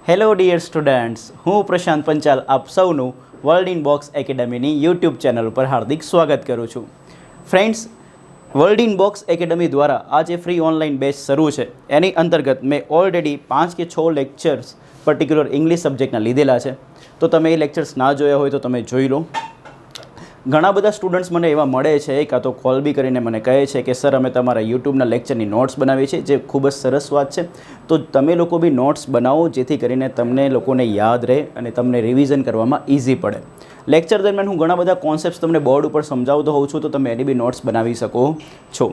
Hello dear students, હું પ્રશાંત પંચાલ આપ સૌનું વર્લ્ડ ઇન બોક્સ એકેડમીની યુટ્યુબ ચેનલ ઉપર હાર્દિક સ્વાગત કરું છું. Friends, world in box academy દ્વારા આ જે ફ્રી ઓનલાઈન બેચ શરૂ છે એની અંતર્ગત મેં ઓલરેડી 5 કે 6 લેક્ચર્સ પર્ટિક્યુલર ઇંગ્લિશ સબ્જેક્ટના લીધેલા છે. તો તમે એ લેક્ચર્સ ના જોયા હોય તો તમે જોઈ લો. ઘણા બધા સ્ટુડન્ટ્સ મને એવા મળે છે કાં તો કોલ બી કરીને મને કહે છે કે સર અમે તમારા યુટ્યુબના લેક્ચરની નોટ્સ બનાવી છે, જે ખૂબ જ સરસ વાત છે. તો તમે લોકો બી નોટ્સ બનાવો જેથી કરીને તમને લોકોને યાદ રહે અને તમને રિવિઝન કરવામાં ઇઝી પડે. લેક્ચર દરમિયાન હું ઘણા બધા કોન્સેપ્ટ્સ તમને બોર્ડ ઉપર સમજાવતો હોઉં છું, તો તમે એની બી નોટ્સ બનાવી શકો છો.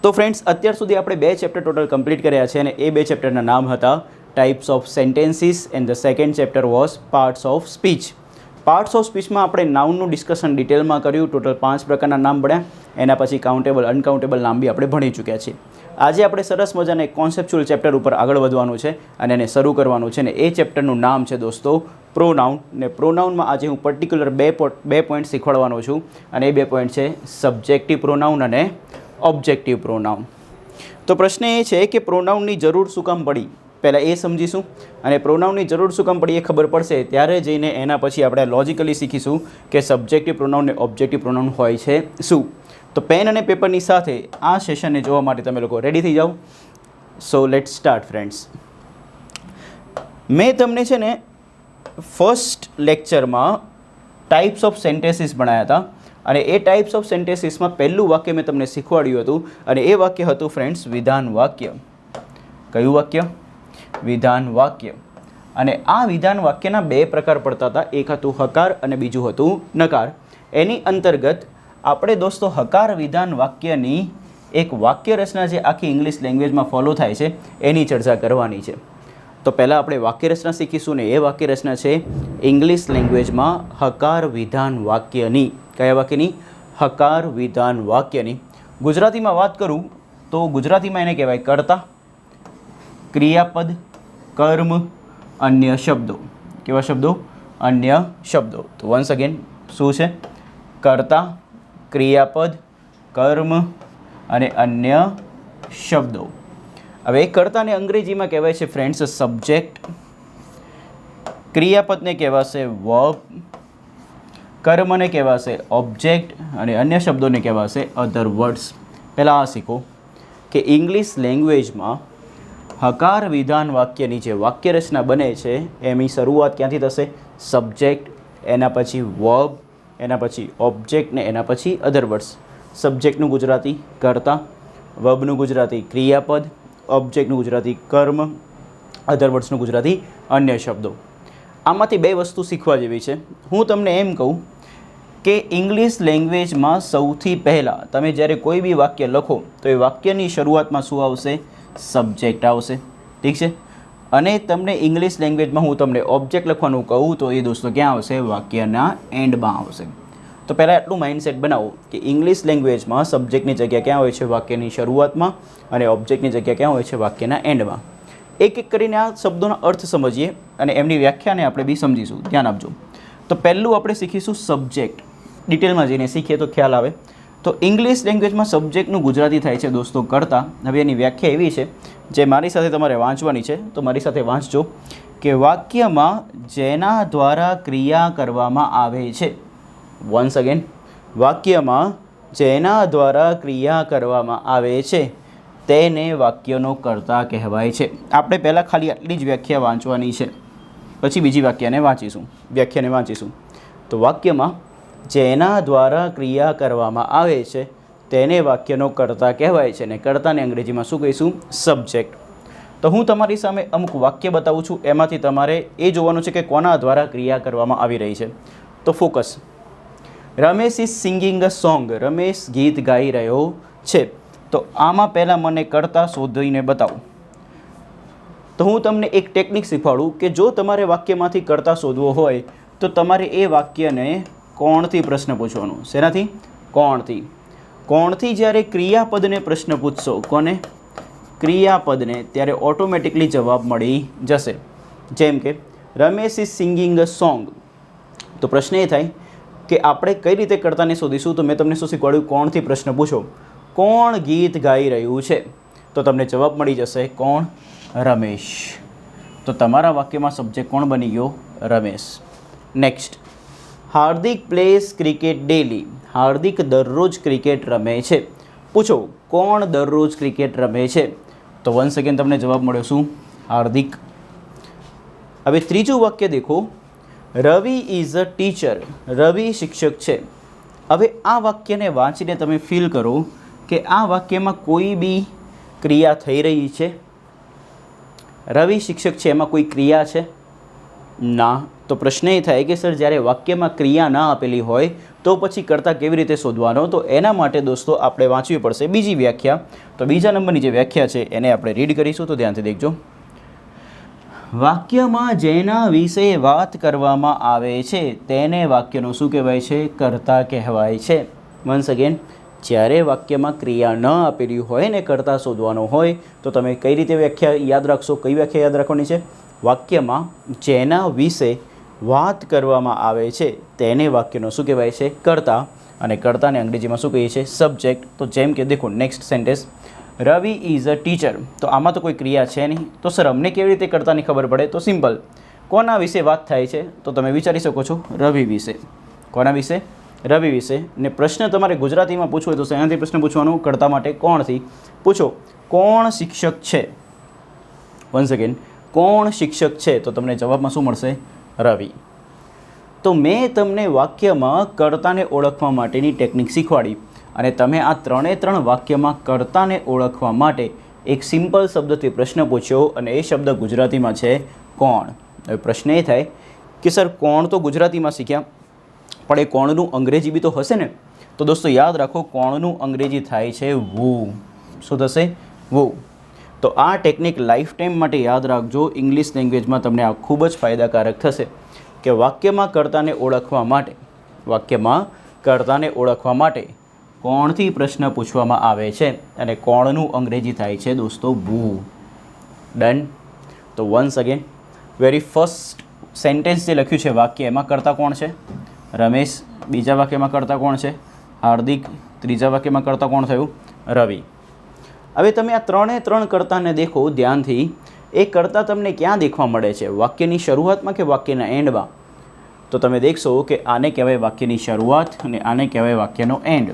તો ફ્રેન્ડ્સ, અત્યાર સુધી આપણે 2 ચેપ્ટર ટોટલ કમ્પ્લીટ કર્યા છે અને એ 2 ચેપ્ટરના નામ હતા types of sentences and the second chapter was parts of speech. Parts of સ્પીચમાં આપણે નાઉનનું ડિસ્કશન ડિટેલમાં કર્યું. ટોટલ 5 પ્રકારના નામ ભણ્યા. એના પછી કાઉન્ટેબલ અનકાઉન્ટેબલ નામ બી આપણે ભણી ચૂક્યા છીએ. આજે આપણે સરસ મજાના એક કોન્સેપ્ચ્યુઅલ ચેપ્ટર ઉપર આગળ વધવાનું છે અને એને શરૂ કરવાનું છે. ને એ ચેપ્ટરનું નામ છે દોસ્તો પ્રોનાઉન. ને પ્રોનાઉનમાં આજે હું પર્ટિક્યુલર બે પોઈન્ટ શીખવાડવાનો છું અને એ 2 પોઈન્ટ છે સબ્જેક્ટિવ પ્રોનાઉન અને ઓબ્જેક્ટિવ પ્રોનાઉન. તો પ્રશ્ન એ છે કે પ્રોનાઉનની જરૂર શું કામ પડી, પહેલાં એ સમજીશું. અને પ્રોનાઉનની જરૂર શું કામ પડી એ ખબર પડશે ત્યારે જઈને એના પછી આપણે લોજિકલી શીખીશું કે સબ્જેક્ટિવ પ્રોનાઉન ને ઓબ્જેક્ટિવ પ્રોનાઉન હોય છે શું. તો પેન અને પેપરની સાથે આ સેશનને જોવા માટે તમે લોકો રેડી થઈ જાઓ. So let's start friends. મેં તમને છે ને ફર્સ્ટ લેક્ચરમાં ટાઈપ્સ ઓફ સેન્ટેન્સીસ ભણાવ્યા હતા અને એ ટાઈપ્સ ઓફ સેન્ટેન્સીસમાં પહેલું વાક્ય મેં તમને શીખવાડ્યું હતું અને એ વાક્ય હતું ફ્રેન્ડ્સ વિધાન વાક્ય. કયું વાક્ય? વિધાન વાક્ય. અને આ વિધાન વાક્યના 2 પ્રકાર પડતા હતા. એક હતું હકાર અને બીજું હતું નકાર. એની અંતર્ગત આપણે દોસ્તો હકાર વિધાન વાક્યની એક વાક્ય રચના જે આખી ઇંગ્લિશ લેંગ્વેજમાં ફોલો થાય છે એની ચર્ચા કરવાની છે. તો પહેલાં આપણે વાક્ય રચના શીખીશું ને એ વાક્ય રચના છે ઇંગ્લિશ લેંગ્વેજમાં હકાર વિધાન વાક્યની. કયા વાક્યની? હકાર વિધાન વાક્યની. ગુજરાતીમાં વાત કરું તો ગુજરાતીમાં એને કહેવાય કર્તા, ક્રિયાપદ, કર્મ, અન્ય શબ્દો. કેવા શબ્દો? અન્ય શબ્દો. તો વન્સ અગેન શું છે? કર્તા, ક્રિયાપદ, કર્મ અને અન્ય શબ્દો. હવે એ કર્તાને અંગ્રેજીમાં કહેવાય છે ફ્રેન્ડ્સ સબ્જેક્ટ, ક્રિયાપદને કહેવાશે વર્બ, કર્મને કહેવાશે ઓબ્જેક્ટ અને અન્ય શબ્દોને કહેવાશે અધર વર્ડ્સ. પહેલાં આ શીખો કે ઇંગ્લિશ લેંગ્વેજમાં હકાર વિધાન વાક્યની જે વાક્ય રચના બને છે એની શરૂઆત ક્યાંથી થશે? સબ્જેક્ટ, એના પછી વર્બ, એના પછી ઓબ્જેક્ટ ને એના પછી અધર વર્ડ્સ. સબ્જેક્ટનું ગુજરાતી કર્તા, વર્બનું ગુજરાતી ક્રિયાપદ, ઓબ્જેક્ટનું ગુજરાતી કર્મ, અધર વર્ડ્સનું ગુજરાતી અન્ય શબ્દો. આમાંથી 2 વસ્તુ શીખવા જેવી છે. હું તમને એમ કહું કે ઇંગ્લિશ લેંગ્વેજમાં સૌથી પહેલાં તમે જ્યારે કોઈ બી વાક્ય લખો તો એ વાક્યની શરૂઆતમાં શું આવશે? સબ્જેક્ટ આવશે. ઠીક છે. અને તમને ઇંગ્લિશ લેંગ્વેજમાં હું તમને ઓબ્જેક્ટ લખવાનું કહું તો એ દોસ્તો ક્યાં આવશે? વાક્યના એન્ડમાં આવશે. તો પહેલાં એટલું માઇન્ડસેટ બનાવો કે ઇંગ્લિશ લેંગ્વેજમાં સબ્જેક્ટની જગ્યા ક્યાં હોય છે? વાક્યની શરૂઆતમાં. અને ઓબ્જેક્ટની જગ્યા ક્યાં હોય છે? વાક્યના એન્ડમાં. એક એક કરીને આ શબ્દોના અર્થ સમજીએ અને એમની વ્યાખ્યાને આપણે બી સમજીશું. ધ્યાન આપજો. તો પહેલું આપણે શીખીશું સબ્જેક્ટ. ડિટેલમાં જઈને શીખીએ તો ખ્યાલ આવે. તો ઇંગ્લિશ લેંગ્વેજમાં સબ્જેક્ટનું ગુજરાતી થાય છે દોસ્તો કર્તા. હવે એની વ્યાખ્યા એવી છે જે મારી સાથે તમારે વાંચવાની છે, તો મારી સાથે વાંચજો કે વાક્યમાં જેના દ્વારા ક્રિયા કરવામાં આવે છે. વન્સ અગેન, વાક્યમાં જેના દ્વારા ક્રિયા કરવામાં આવે છે તેને વાક્યનો કર્તા કહેવાય છે. આપણે પહેલાં ખાલી આટલી જ વ્યાખ્યા વાંચવાની છે, પછી બીજી વ્યાખ્યાને વાંચીશું. તો વાક્યમાં જેના દ્વારા ક્રિયા કરવામાં આવે છે તેને વાક્યનો કર્તા કહેવાય છે. અને કર્તાને અંગ્રેજીમાં શું કહીશું? સબ્જેક્ટ. તો હું તમારી સામે અમુક વાક્ય બતાવું છું, એમાંથી તમારે એ જોવાનું છે કે કોના દ્વારા ક્રિયા કરવામાં આવી રહી છે. તો focus. Ramesh is singing a song. Ramesh ગીત ગાઈ રહ્યો છે. તો આમાં પહેલાં મને કર્તા શોધીને બતાવો. તો હું તમને એક ટેકનિક શીખવાડું કે જો તમારે વાક્યમાંથી કર્તા શોધવો હોય તો તમારે એ વાક્યને કોણથી પ્રશ્ન પૂછવાનો. શેનાથી? કોણથી. કોણથી જ્યારે ક્રિયાપદને પ્રશ્ન પૂછશો, કોને? ક્રિયાપદને, ત્યારે ઓટોમેટિકલી જવાબ મળી જશે. જેમ કે Ramesh is singing a song. તો પ્રશ્ન એ થાય કે આપણે કઈ રીતે કર્તાને શોધીશું? તો મેં તમને શું શીખવાડ્યું? કોણથી પ્રશ્ન પૂછો. કોણ ગીત ગાઈ રહ્યું છે? તો તમને જવાબ મળી જશે કોણ? રમેશ. તો તમારા વાક્યમાં સબ્જેક્ટ કોણ બની ગયો? રમેશ. નેક્સ્ટ, હાર્દિક પ્લેસ ક્રિકેટ ડેલી. હાર્દિક દરરોજ ક્રિકેટ રમે છે. પૂછો કોણ દરરોજ ક્રિકેટ રમે છે? તો વન સેકન્ડ તમને જવાબ મળ્યો શું? હાર્દિક. હવે ત્રીજું વાક્ય દેખો, રવિ ઇઝ અ ટીચર. રવિ શિક્ષક છે. હવે આ વાક્યને વાંચીને તમે ફીલ કરો કે આ વાક્યમાં કોઈ બી ક્રિયા થઈ રહી છે? રવિ શિક્ષક છે એમાં કોઈ ક્રિયા છે? ના. તો પ્રશ્ન એ થાય કે સર જ્યારે વાક્યમાં ક્રિયા ના આપેલી હોય તો પછી કર્તા કેવી રીતે શોધવાનો? તો એના માટે દોસ્તો આપણે વાંચવી પડશે બીજી વ્યાખ્યા. તો બીજા નંબરની જે વ્યાખ્યા છે એને આપણે રીડ કરીશું, તો ધ્યાનથી દેખજો. વાક્યમાં જેના વિશે વાત કરવામાં આવે છે તેને વાક્યનું શું કહેવાય છે? કર્તા કહેવાય છે. વન્સ અગેન, જ્યારે વાક્યમાં ક્રિયા ન આપેલી હોય ને કર્તા શોધવાનો હોય તો તમે કઈ રીતે વ્યાખ્યા યાદ રાખશો? કઈ વ્યાખ્યા યાદ રાખવાની છે? વાક્યમાં જેના વિશે વાત કરવામાં આવે છે તેને વાક્યનો શું કહેવાય છે? કર્તા. અને કર્તાને અંગ્રેજીમાં શું કહીએ છીએ? સબ્જેક્ટ. તો જેમ કે દેખો next sentence, Ravi is a teacher. તો આમાં તો કોઈ ક્રિયા છે નહીં, તો સર અમને કેવી રીતે કર્તાની ખબર પડે? તો સિમ્પલ, કોના વિશે વાત થાય છે? તો તમે વિચારી શકો છો રવિ વિશે. કોના વિશે? રવિ વિશે. ને પ્રશ્ન તમારે ગુજરાતીમાં પૂછવો હોય તો શેનાથી પ્રશ્ન પૂછવાનો? કર્તા માટે કોણથી. પૂછો કોણ શિક્ષક છે? વન સેકન્ડ, કોણ શિક્ષક છે? તો તમને જવાબમાં શું મળશે? રવિ. તો મેં તમને વાક્યમાં કર્તાને ઓળખવા માટેની ટેકનિક શીખવાડી અને તમે આ ત્રણે ત્રણ વાક્યમાં કર્તાને ઓળખવા માટે એક સિમ્પલ શબ્દથી પ્રશ્ન પૂછ્યો અને એ શબ્દ ગુજરાતીમાં છે કોણ. હવે પ્રશ્ન એ થાય કે સર કોણ તો ગુજરાતીમાં શીખ્યા પણ એ કોણનું અંગ્રેજી બી તો હશે ને? તો દોસ્તો યાદ રાખો, કોણનું અંગ્રેજી થાય છે વુ. શું થશે? વુ. તો આ ટેકનિક લાઈફ ટાઈમ માટે યાદ રાખજો. ઇંગ્લિશ લેંગ્વેજમાં તમને આ ખૂબ જ ફાયદાકારક થશે કે વાક્યમાં કર્તાને ઓળખવા માટે કોણથી પ્રશ્ન પૂછવામાં આવે છે અને કોણનું અંગ્રેજી થાય છે દોસ્તો વુ. ડન. તો once again, very first sentence જે લખ્યું છે વાક્ય એમાં કર્તા કોણ છે? રમેશ. બીજા વાક્યમાં કર્તા કોણ છે? હાર્દિક. ત્રીજા વાક્યમાં કર્તા કોણ થયું? રવિ. હવે તમે આ ત્રણે ત્રણ કર્તાને દેખો ધ્યાનથી. એ કર્તા તમને ક્યાં દેખવા મળે છે? વાક્યની શરૂઆતમાં કે વાક્યના એન્ડમાં? તો તમે દેખશો કે આને કહેવાય વાક્યની શરૂઆત અને આને કહેવાય વાક્યનો એન્ડ.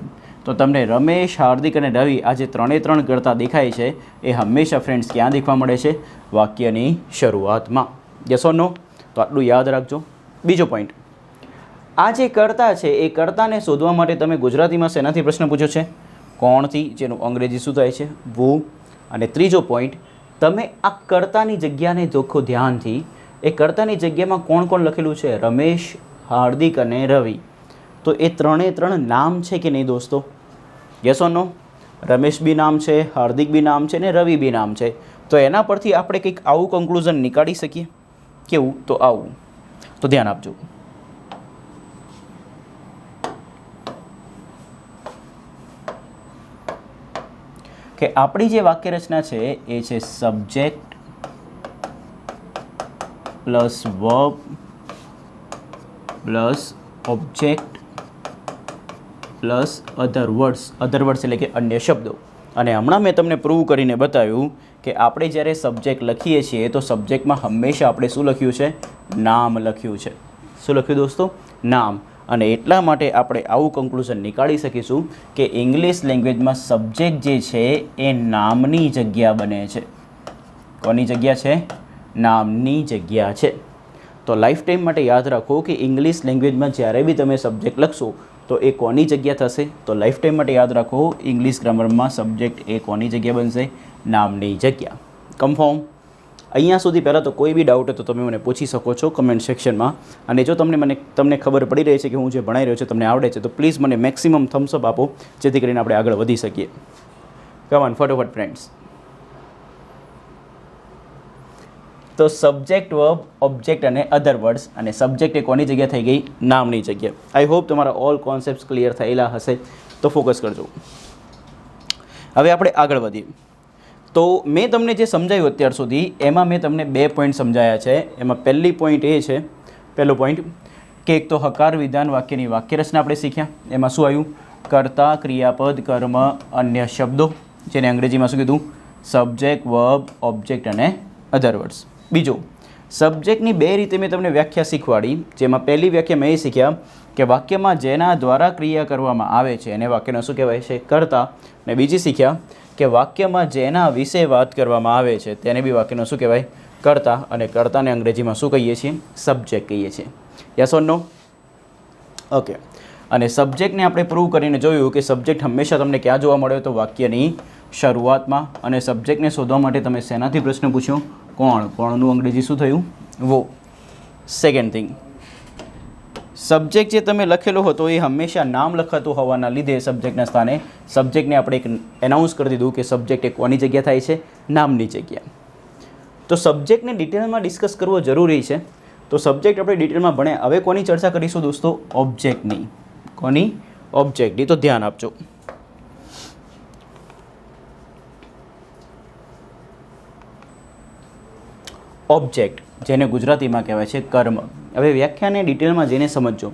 તો તમને રમેશ, હાર્દિક અને રવિ આ જે ત્રણે ત્રણ કર્તા દેખાય છે એ હંમેશા ફ્રેન્ડ્સ ક્યાં દેખવા મળે છે? વાક્યની શરૂઆતમાં. યસ ઓર નો? તો આટલું યાદ રાખજો. બીજો પોઈન્ટ, આ જે કર્તા છે એ કર્તાને શોધવા માટે તમે ગુજરાતીમાં શેનાથી પ્રશ્ન પૂછ્યો છે? કોણથી, જેનું અંગ્રેજી શું થાય છે? વુ. અને ત્રીજો પોઈન્ટ, તમે આ કર્તાની જગ્યાને જોખો ધ્યાનથી. એ કર્તાની જગ્યામાં કોણ કોણ લખેલું છે? રમેશ, હાર્દિક અને રવિ. તો એ ત્રણે ત્રણ નામ છે કે નહીં દોસ્તો? યસ ઓર નો? રમેશ બી નામ છે, હાર્દિક બી નામ છે ને રવિ બી નામ છે. તો એના પરથી આપણે કંઈક આવું કન્ક્લુઝન નીકાળી શકીએ. કેવું? તો આવું. તો ધ્યાન આપજો. કે આપણી જે વાક્ય રચના છે એ છે subject plus verb plus object plus અધર વર્ડ્સ. અધર વર્ડ્સ એટલે કે અન્ય શબ્દો. અને હમણાં મેં તમને પ્રૂવ કરીને બતાવ્યું કે આપણે જ્યારે સબ્જેક્ટ લખીએ છીએ તો સબ્જેક્ટમાં હંમેશા આપણે શું લખ્યું છે? નામ લખ્યું છે. શું લખ્યું દોસ્તો? નામ. અને એટલા માટે આપણે આવું કન્ક્લુઝન નીકાળી શકીશું કે ઇંગ્લિશ લેંગ્વેજમાં સબ્જેક્ટ જે છે એ નામની જગ્યા બને છે. કોની જગ્યા છે? નામની જગ્યા છે. તો લાઈફ ટાઈમ માટે યાદ રાખો કે ઇંગ્લિશ લેંગ્વેજમાં જ્યારે બી તમે સબ્જેક્ટ લખશો તો એ કોની જગ્યા થશે? તો લાઈફ ટાઈમ માટે યાદ રાખો, ઇંગ્લિશ ગ્રામરમાં સબ્જેક્ટ એ કોની જગ્યા બનશે? નામની જગ્યા. કન્ફર્મ? અહીંયા સુધી પહેલાં તો કોઈ બી ડાઉટ હોય તો તમે મને પૂછી શકો છો કમેન્ટ સેક્શનમાં. અને જો તમને ખબર પડી રહી છે કે હું જે ભણાઈ રહ્યો છું તમને આવડે છે તો પ્લીઝ મને મેક્સિમમ થમ્સઅપ આપો જેથી કરીને આપણે આગળ વધી શકીએ. કમ ઓન, ફટાફટ ફ્રેન્ડ્સ. તો સબ્જેક્ટ, વર્બ, ઓબ્જેક્ટ અને અધર વર્ડ્સ. અને સબ્જેક્ટ એ કોની જગ્યા થઈ ગઈ? નામની જગ્યા. આઈ હોપ તમારા ઓલ કોન્સેપ્ટ્સ ક્લિયર થયેલા હશે. તો ફોકસ કરજો. હવે આપણે આગળ વધીએ. તો મેં તમને જે સમજાવ્યું અત્યાર સુધી એમાં મેં તમને 2 પોઈન્ટ સમજાયા છે. એમાં પહેલો પોઈન્ટ કે એક તો હકાર વિધાન વાક્યની વાક્યરચના આપણે શીખ્યા. એમાં શું આવ્યું? કર્તા, ક્રિયાપદ, કર્મ, અન્ય શબ્દો, જેને અંગ્રેજીમાં શું કીધું? સબ્જેક્ટ, વર્બ, ઓબ્જેક્ટ અને અધર વર્ડ્સ. બીજો સબ્જેક્ટની બે રીતે મેં તમને વ્યાખ્યા શીખવાડી, જેમાં પહેલી વ્યાખ્યા મેં એ શીખ્યા કે વાક્યમાં જેના દ્વારા ક્રિયા કરવામાં આવે છે એને વાક્યને શું કહેવાય છે? કર્તા. અને બીજી શીખ્યા કે વાક્યમાં જેના વિશે વાત કરવામાં આવે છે તેને બી વાક્યનો શું કહેવાય? કર્તા. અને કર્તાને અંગ્રેજીમાં શું કહીએ છીએ? સબ્જેક્ટ કહીએ છીએ. Yes or no? ઓકે. અને સબ્જેક્ટને આપણે પ્રૂવ કરીને જોયું કે સબ્જેક્ટ હંમેશા તમને ક્યાં જોવા મળ્યો? તો વાક્યની શરૂઆતમાં. અને સબ્જેક્ટને શોધવા માટે તમે શેનાથી પ્રશ્ન પૂછ્યો? કોણ. કોણનું અંગ્રેજી શું થયું? વો. સેકન્ડ થિંગ, સબ્જેક્ટ જે તમે લખેલો હતો એ હંમેશા નામ લખાતું હોવાના લીધે સબ્જેક્ટના સ્થાને સબ્જેક્ટને આપણે એક એનાઉન્સ કરી દીધું કે સબ્જેક્ટ એ કોની જગ્યા થાય છે? નામની જગ્યા. તો સબ્જેક્ટને ડિટેલમાં ડિસ્કસ કરવો જરૂરી છે. તો સબ્જેક્ટ આપણે ડિટેલમાં ભણ્યા. હવે કોની ચર્ચા કરીશું દોસ્તો? ઓબ્જેક્ટની. કોની? ઓબ્જેક્ટની. તો ધ્યાન આપજો. ઓબ્જેક્ટ, જેને ગુજરાતીમાં કહેવાય છે કર્મ. હવે વ્યાખ્યાને ડિટેલમાં જઈને સમજો.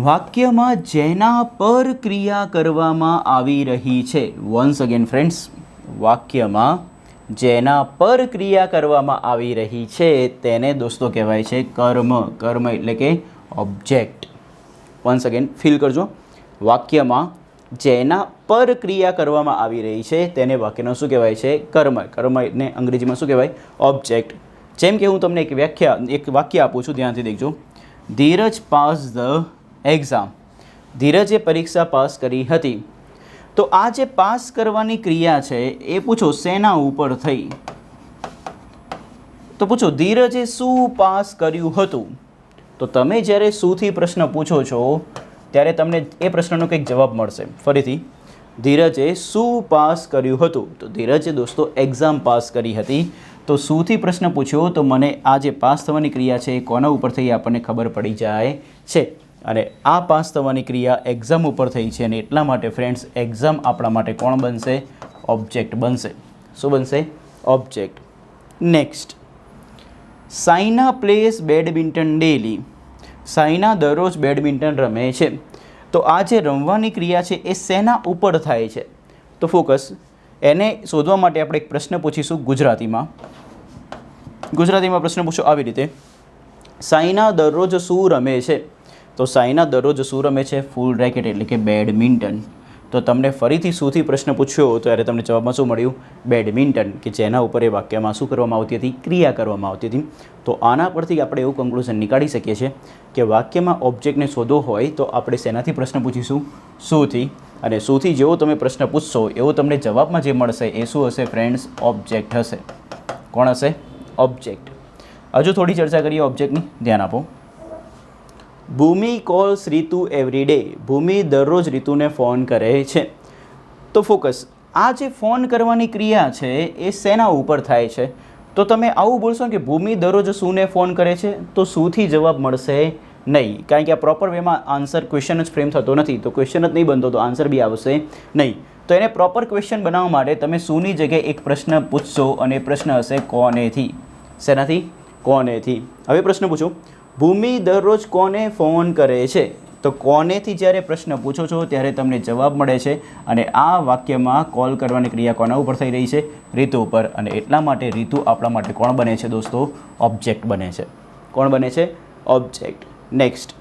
વાક્યમાં જેના પર ક્રિયા કરવામાં આવી રહી છે. વન્સ અગેન ફ્રેન્ડ્સ, વાક્યમાં જેના પર ક્રિયા કરવામાં આવી રહી છે તેને દોસ્તો કહેવાય છે કર્મ. કર્મ એટલે કે ઓબ્જેક્ટ. વન્સ અગેન ફીલ કરજો. વાક્યમાં જેના પર ક્રિયા કરવામાં આવી રહી છે તેને વાક્યનો શું કહેવાય છે? કર્મ. કર્મ એટલે અંગ્રેજીમાં શું કહેવાય? ઓબ્જેક્ટ. જેમ કે હું તમને એક વાક્ય આપું છું, ધ્યાનથી દેખજો. ધીરજ પાસ ધ એક્ઝામ. ધીરજે પરીક્ષા પાસ કરી હતી. તો આ જે પાસ કરવાની ક્રિયા છે એ પૂછો શેના ઉપર થઈ? તો પૂછો ધીરજે શું પાસ કર્યું હતું? તો તમે જ્યારે શુંથી પ્રશ્ન પૂછો છો ત્યારે તમને એ પ્રશ્નનો કંઈક જવાબ મળશે. ફરીથી, ધીરજે શું પાસ કર્યું હતું? તો ધીરજે દોસ્તો એક્ઝામ પાસ કરી હતી. તો શુંથી પ્રશ્ન પૂછ્યો તો મને આ જે પાસ થવાની ક્રિયા છે એ કોના ઉપર થઈ આપણને ખબર પડી જાય છે. અને આ પાસ થવાની ક્રિયા એક્ઝામ ઉપર થઈ છે અને એટલા માટે ફ્રેન્ડ્સ એક્ઝામ આપણા માટે કોણ બનશે? ઓબ્જેક્ટ બનશે. શું બનશે? Object. Next, Saina place badminton daily. Saina દરરોજ બેડમિન્ટન રમે છે. તો આ જે રમવાની ક્રિયા છે એ શેના ઉપર થાય છે? તો ફોકસ. એને શોધવા માટે આપણે એક પ્રશ્ન પૂછીશું ગુજરાતીમાં. ગુજરાતીમાં પ્રશ્ન પૂછો આવી રીતે, સાઇના દરરોજ શું રમે છે? તો સાઇના દરરોજ શું રમે છે? ફૂલ રેકેટ એટલે કે બેડમિન્ટન. તો તમને ફરીથી શુંથી પ્રશ્ન પૂછ્યો ત્યારે તમને જવાબમાં શું મળ્યું? બેડમિન્ટન, કે જેના ઉપર એ વાક્યમાં શું કરવામાં આવતી હતી? ક્રિયા કરવામાં આવતી હતી. તો આના પરથી આપણે એવું કન્ક્લુઝન નીકાળી શકીએ છીએ કે વાક્યમાં ઓબ્જેક્ટને શોધવો હોય તો આપણે શેનાથી પ્રશ્ન પૂછીશું? શુંથી. અને શુંથી જેવો તમે પ્રશ્ન પૂછશો એવો તમને જવાબમાં જે મળશે એ શું હશે ફ્રેન્ડ્સ? ઓબ્જેક્ટ હશે. કોણ હશે? ઓબ્જેક્ટ. હજુ થોડી ચર્ચા કરીએ ઓબ્જેક્ટની. ધ્યાન આપો. ભૂમિ કોલ્સ રીતુ એવરી ડે. ભૂમિ દરરોજ રીતુને ફોન કરે છે. તો ફોકસ, આ જે ફોન કરવાની ક્રિયા છે એ શેના ઉપર થાય છે? તો તમે આવું બોલશો કે ભૂમિ દરરોજ શુંને ફોન કરે છે તો શુંથી જવાબ મળશે નહીં, કારણ કે આ પ્રોપર વેમાં આન્સર ક્વેશ્ચન જ ફ્રેમ થતો નથી. તો ક્વેશ્ચન જ નહીં બનતો તો આન્સર બી આવશે નહીં. તો એને પ્રોપર ક્વેશ્ચન બનાવવા માટે તમે શુંની જગ્યાએ એક પ્રશ્ન પૂછશો અને પ્રશ્ન હશે કોનેથી. શેનાથી? કોનેથી. હવે પ્રશ્ન પૂછો, ભૂમિ દરરોજ કોને ફોન કરે છે? તો કોનેથી જ્યારે પ્રશ્ન પૂછો છો ત્યારે તમને જવાબ મળે છે. અને આ વાક્યમાં કોલ કરવાની ક્રિયા કોના ઉપર થઈ રહી છે? રીતુ ઉપર. અને એટલા માટે રીતુ આપણા માટે કોણ બને છે દોસ્તો? ઓબ્જેક્ટ બને છે. કોણ બને છે? ઓબ્જેક્ટ. નેક્સ્ટ,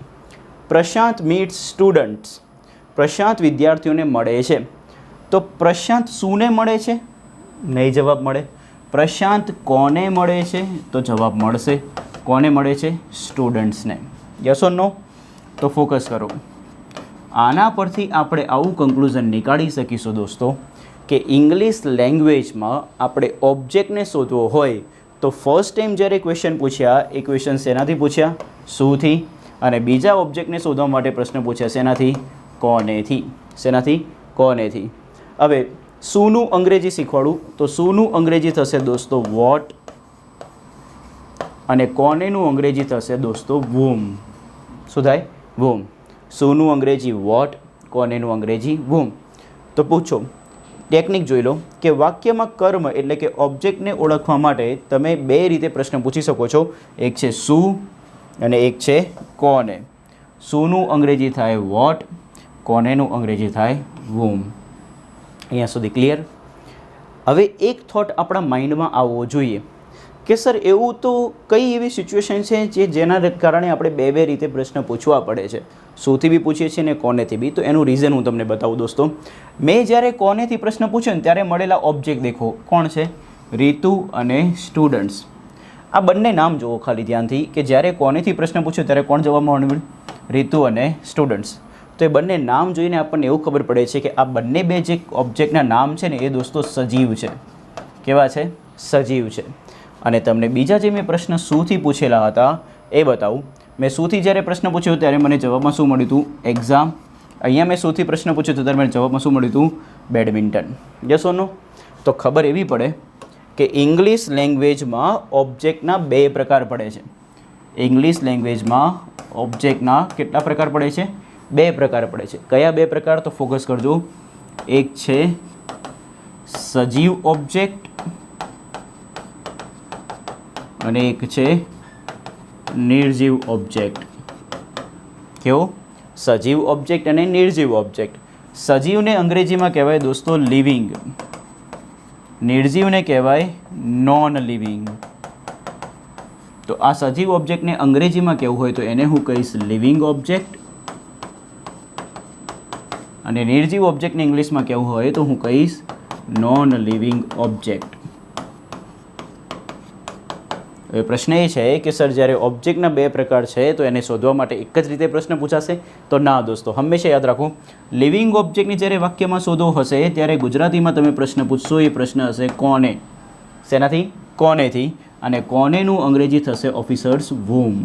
પ્રશાંત મીટ્સ સ્ટુડન્ટ્સ. પ્રશાંત વિદ્યાર્થીઓને મળે છે. તો પ્રશાંત શુંને મળે છે? નહીં જવાબ મળે. પ્રશાંત કોને મળે છે? તો જવાબ મળશે. કોને મળે છે? સ્ટુડન્ટ્સને. યસ ઓર નો? તો ફોકસ કરો. આના પરથી આપણે આવું કન્ક્લુઝન નીકાળી શકીશું દોસ્તો કે ઇંગ્લિશ લેંગ્વેજમાં આપણે ઓબ્જેક્ટને શોધવો હોય તો ફર્સ્ટ ટાઈમ જ્યારે ક્વેશ્ચન પૂછ્યા એ ક્વેશ્ચન શેનાથી પૂછ્યા? શુંથી. અને બીજા ઓબ્જેક્ટને શોધવા માટે પ્રશ્ન પૂછ્યા શેનાથી? કોનેથી. શેનાથી? કોનેથી. હવે શુંનું અંગ્રેજી શીખવાડું તો શુંનું અંગ્રેજી થશે દોસ્તો વોટ. અને કોનેનું અંગ્રેજી થશે દોસ્તો વૂમ. શું થાય? વૂમ. શુંનું અંગ્રેજી વોટ, કોનેનું અંગ્રેજી વૂમ. તો પૂછો, ટેકનિક જોઈ લો કે વાક્યમાં કર્મ એટલે કે ઓબ્જેક્ટને ઓળખવા માટે તમે બે રીતે પ્રશ્ન પૂછી શકો છો. એક છે શું અને એક છે કોને. શુંનું અંગ્રેજી થાય વોટ, કોનેનું અંગ્રેજી થાય વૂમ. અહીંયા સુધી ક્લિયર? હવે એક થોટ આપણા માઇન્ડમાં આવવો જોઈએ કે સર એવું તો કઈ એવી સિચ્યુએશન છે જેના કારણે આપણે બે રીતે પ્રશ્ન પૂછવા પડે છે, શુંથી બી પૂછીએ છીએ ને કોનેથી બી. તો એનું રીઝન હું તમને બતાવું દોસ્તો. મેં જ્યારે કોનેથી પ્રશ્ન પૂછ્યો ને ત્યારે મળેલા ઓબ્જેક્ટ દેખો, કોણ છે? રીતુ અને સ્ટુડન્ટ્સ. આ બંને નામ જુઓ ખાલી ધ્યાનથી, કે જ્યારે કોનેથી પ્રશ્ન પૂછ્યો ત્યારે કોણ જવાબમાં મળ્યું? રીતુ અને સ્ટુડન્ટ્સ. તો એ બંને નામ જોઈને આપણને એવું ખબર પડે છે કે આ બંને જે ઓબ્જેક્ટના નામ છે ને એ દોસ્તો સજીવ છે. કેવા છે? સજીવ છે. અને તમને બીજા જે મેં પ્રશ્ન શુંથી પૂછેલા હતા એ બતાવું. મેં શુંથી જ્યારે પ્રશ્ન પૂછ્યો ત્યારે મને જવાબમાં શું મળ્યું હતું? એક્ઝામ. અહીંયા મેં શુંથી પ્રશ્ન પૂછ્યો ત્યારે મને જવાબમાં શું મળ્યું હતું? બેડમિન્ટન. યસ ઓર નો? તો ખબર એવી પડે કે ઇંગ્લિશ લેંગ્વેજમાં ઓબ્જેક્ટના બે પ્રકાર પડે છે. ઇંગ્લિશ લેંગ્વેજમાં ઓબ્જેક્ટના કેટલા પ્રકાર પડે છે? બે પ્રકાર પડે છે. કયા બે પ્રકાર? તો ફોકસ કરજો. એક છે સજીવ ઓબ્જેક્ટ અને એક છે નિર્જીવ ઓબ્જેક્ટ. કેવો? સજીવ ઓબ્જેક્ટ અને નિર્જીવ ઓબ્જેક્ટ. સજીવને અંગ્રેજીમાં કહેવાય દોસ્તો લિવિંગ, નિર્જીવને કહેવાય નોન લિવિંગ. તો આ સજીવ ઓબ્જેક્ટને અંગ્રેજીમાં કહેવું હોય તો એને હું કહીશ લિવિંગ ઓબ્જેક્ટ, અને નિર્જીવ ઓબ્જેક્ટને ઇંગ્લિશમાં કહેવું હોય તો હું કહીશ નોન લિવિંગ ઓબ્જેક્ટ. હવે પ્રશ્ન એ છે કે સર જ્યારે ઓબ્જેક્ટના બે પ્રકાર છે તો એને શોધવા માટે એક જ રીતે પ્રશ્ન પૂછાશે? તો ના દોસ્તો, હંમેશા યાદ રાખો, લિવિંગ ઓબ્જેક્ટની જ્યારે વાક્યમાં શોધવો હશે ત્યારે ગુજરાતીમાં તમે પ્રશ્ન પૂછશો એ પ્રશ્ન હશે કોને. શેનાથી? કોનેથી. અને કોનેનું અંગ્રેજી થશે ઓફિસર્સ વૂમ.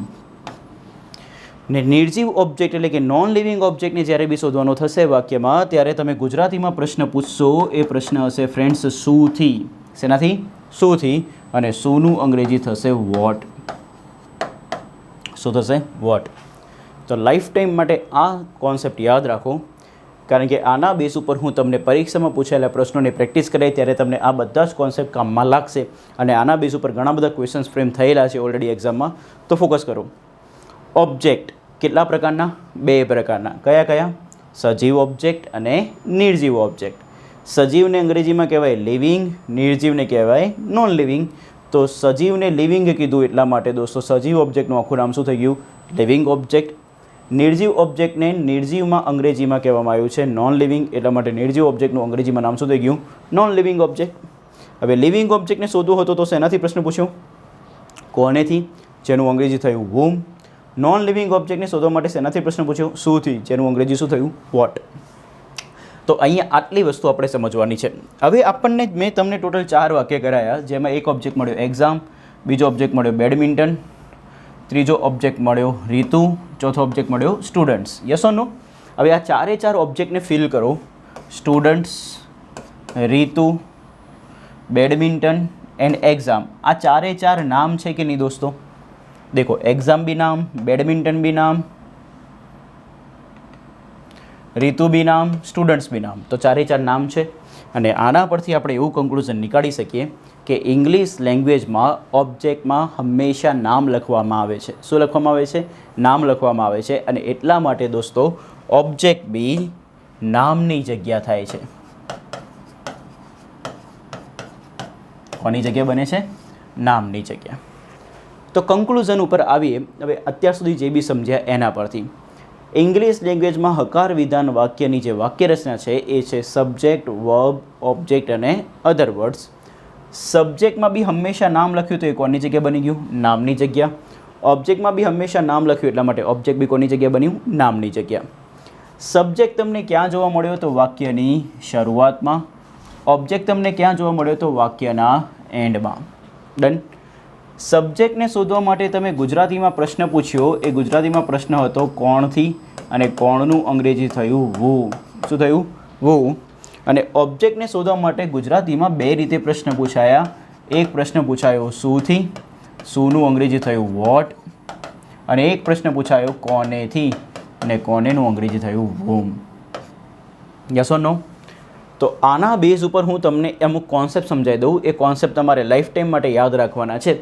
ને નિર્જીવ ઓબ્જેક્ટ એટલે કે નોન લિવિંગ ઓબ્જેક્ટને જ્યારે બી શોધવાનો થશે વાક્યમાં ત્યારે તમે ગુજરાતીમાં પ્રશ્ન પૂછશો એ પ્રશ્ન હશે ફ્રેન્ડ્સ શુંથી. શેનાથી? શુંથી. અને શુંનું અંગ્રેજી થશે વોટ. શું થશે? વોટ. તો લાઈફ ટાઈમ માટે આ કોન્સેપ્ટ યાદ રાખો, કારણ કે આના બેઝ ઉપર હું તમને પરીક્ષામાં પૂછાયેલા પ્રશ્નોની પ્રેક્ટિસ કરાય ત્યારે તમને આ બધા જ કોન્સેપ્ટ કામમાં લાગશે. અને આના બેઝ ઉપર ઘણા બધા ક્વેશ્ચન્સ ફ્રેમ થયેલા છે ઓલરેડી એક્ઝામમાં. તો ફોકસ કરો. ઓબ્જેક્ટ કેટલા પ્રકારના? બે પ્રકારના. કયા કયા? સજીવ ઓબ્જેક્ટ અને નિર્જીવ ઓબ્જેક્ટ. સજીવને અંગ્રેજીમાં કહેવાય લિવિંગ, નિર્જીવને કહેવાય નોન લિવિંગ. તો સજીવને લિવિંગ કીધું એટલા માટે દોસ્તો સજીવ ઓબ્જેક્ટનું આખું નામ શું થઈ ગયું? Living object. નિર્જીવ ઓબ્જેક્ટને નિર્જીવમાં અંગ્રેજીમાં કહેવામાં આવ્યું છે નોન લિવિંગ, એટલા માટે નિર્જીવ ઓબ્જેક્ટનું અંગ્રેજીમાં નામ શું થઈ ગયું? Non living object. હવે લિવિંગ ઓબ્જેક્ટને શોધવો હતો તો શેનાથી પ્રશ્ન પૂછ્યો? કોનેથી, જેનું અંગ્રેજી થયું વૂમ. નોન લિવિંગ ઓબ્જેક્ટને શોધવા માટે શેનાથી પ્રશ્ન પૂછ્યો? શુંથી, જેનું અંગ્રેજી શું થયું? વોટ. તો અહીંયા આટલી વસ્તુ આપણે સમજવાની છે. હવે આપણને મેં તમને ટોટલ 4 વાક્ય કરાયા, જેમાં એક ઓબ્જેક્ટ મળ્યો એક્ઝામ, બીજો ઓબ્જેક્ટ મળ્યો બેડમિન્ટન, ત્રીજો ઓબ્જેક્ટ મળ્યો રીતુ, ચોથો ઓબ્જેક્ટ મળ્યો સ્ટુડન્ટ્સ. યસ ઓર નો? હવે આ 4 ઓબ્જેક્ટને ફિલ કરો. Students, Ritu, badminton and exam. આ 4 નામ છે કે નહીં દોસ્તો? દેખો, એક્ઝામ બી નામ, બેડમિન્ટન બી નામ, રીતુ બી નામ, સ્ટુડન્ટ્સ બી નામ. તો 4 નામ છે. અને આના પરથી આપણે એવું કન્ક્લુઝન નીકાળી શકીએ કે ઇંગ્લિશ લેંગ્વેજમાં ઓબ્જેક્ટમાં હંમેશા નામ લખવામાં આવે છે. શું લખવામાં આવે છે? નામ લખવામાં આવે છે. અને એટલા માટે દોસ્તો ઓબ્જેક્ટ બી નામની જગ્યા થાય છે. કોની જગ્યા બને છે? નામની જગ્યા. તો કન્ક્લુઝન ઉપર આવીએ હવે. અત્યાર સુધી જે બી સમજ્યા એના પરથી ઇંગ્લિશ લેંગ્વેજમાં હકાર વિધાન વાક્યની જે વાક્ય રચના છે એ છે સબ્જેક્ટ, વર્બ, ઓબ્જેક્ટ અને અધર વર્ડ્સ. સબ્જેક્ટમાં બી હંમેશા નામ લખ્યું તો એ કોની જગ્યા બની ગયું? નામની જગ્યા. ઓબ્જેક્ટમાં બી હંમેશા નામ લખ્યું એટલા માટે ઓબ્જેક્ટ બી કોની જગ્યા બન્યું? નામની જગ્યા. સબ્જેક્ટ તમને ક્યાં જોવા મળ્યો? તો વાક્યની શરૂઆતમાં. ઓબ્જેક્ટ તમને ક્યાં જોવા મળ્યો? તો વાક્યના એન્ડમાં. ડન. સબ્જેક્ટને શોધવા માટે તમે ગુજરાતીમાં પ્રશ્ન પૂછ્યો. એ ગુજરાતીમાં પ્રશ્ન હતો કોણથી, અને કોણનું અંગ્રેજી થયું વુ. શું થયું? વુ. અને ઓબ્જેક્ટને શોધવા માટે ગુજરાતીમાં 2 રીતે પ્રશ્ન પૂછાયા. એક પ્રશ્ન પૂછાયો શુંથી, શુંનું અંગ્રેજી થયું વોટ. અને એક પ્રશ્ન પૂછાયો કોનેથી, અને કોનેનું અંગ્રેજી થયું વૂમ. યસ ઓર નો? તો આના બેઝ ઉપર હું તમને અમુક કોન્સેપ્ટ સમજાવી દઉં. એ કોન્સેપ્ટ તમારે લાઈફ ટાઈમ માટે યાદ રાખવાના છે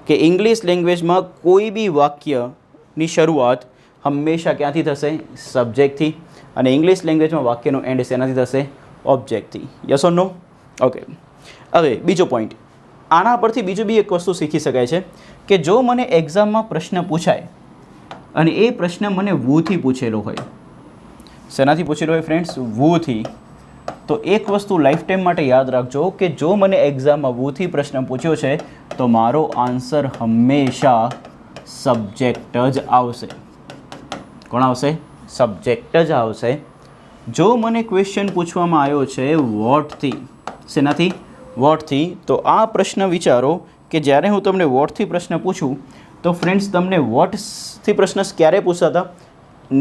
કે ઇંગ્લિશ લેંગ્વેજમાં કોઈ બી વાક્યની શરૂઆત હંમેશા ક્યાંથી થશે? સબ્જેક્ટથી. અને ઇંગ્લિશ લેંગ્વેજમાં વાક્યનો એન્ડ શેનાથી થશે? ઓબ્જેક્ટથી. Yes or no? ઓકે. હવે બીજો પોઈન્ટ, આના પરથી બીજું બી એક વસ્તુ શીખી શકાય છે કે જો મને એક્ઝામમાં પ્રશ્ન પૂછાય અને એ પ્રશ્ન મને વૂથી પૂછેલો હોય, શેનાથી પૂછેલો હોય ફ્રેન્ડ્સ? વૂથી. તો એક વસ્તુ લાઈફ ટાઈમ માટે યાદ રાખજો કે જો મને એક્ઝામમાં વૂથી પ્રશ્ન પૂછ્યો છે તો મારો આન્સર હંમેશા સબ્જેક્ટ જ આવશે. કોણ આવશે? સબ્જેક્ટ જ આવશે. જો મને ક્વેશ્ચન પૂછવામાં આવ્યો છે વોટથી, શેનાથી? વોટથી, તો આ પ્રશ્ન વિચારો કે જ્યારે હું તમને વોટથી પ્રશ્ન પૂછું તો ફ્રેન્ડ્સ તમને વોટથી પ્રશ્ન ક્યારે પૂછતા હતા?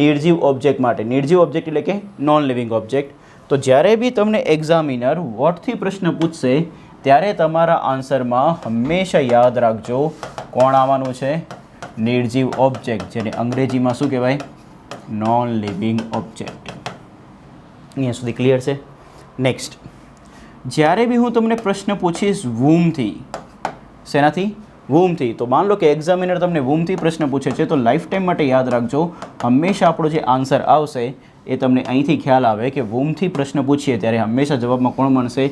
નિર્જીવ ઓબ્જેક્ટ માટે. નિર્જીવ ઓબ્જેક્ટ એટલે કે નોન લિવિંગ ઓબ્જેક્ટ. તો જ્યારે બી તમને એક્ઝામિનર વોટથી પ્રશ્ન પૂછશે ત્યારે તમારા આન્સરમાં હંમેશા યાદ રાખજો કોણ આવવાનું છે? નિર્જીવ ઓબ્જેક્ટ, જેને અંગ્રેજીમાં શું કહેવાય? Non living object. અહીંયા સુધી ક્લિયર છે? નેક્સ્ટ, જ્યારે બી હું તમને પ્રશ્ન પૂછીશ વૂમથી, શેનાથી? વૂમથી, તો માન લો કે એક્ઝામિનર તમને વૂમથી પ્રશ્ન પૂછે છે તો લાઈફ ટાઈમ માટે યાદ રાખજો હંમેશા આપણો જે આન્સર આવશે એ તમને અહીંથી ખ્યાલ આવે કે વૂમથી પ્રશ્ન પૂછીએ ત્યારે હંમેશા જવાબમાં કોણ મળશે?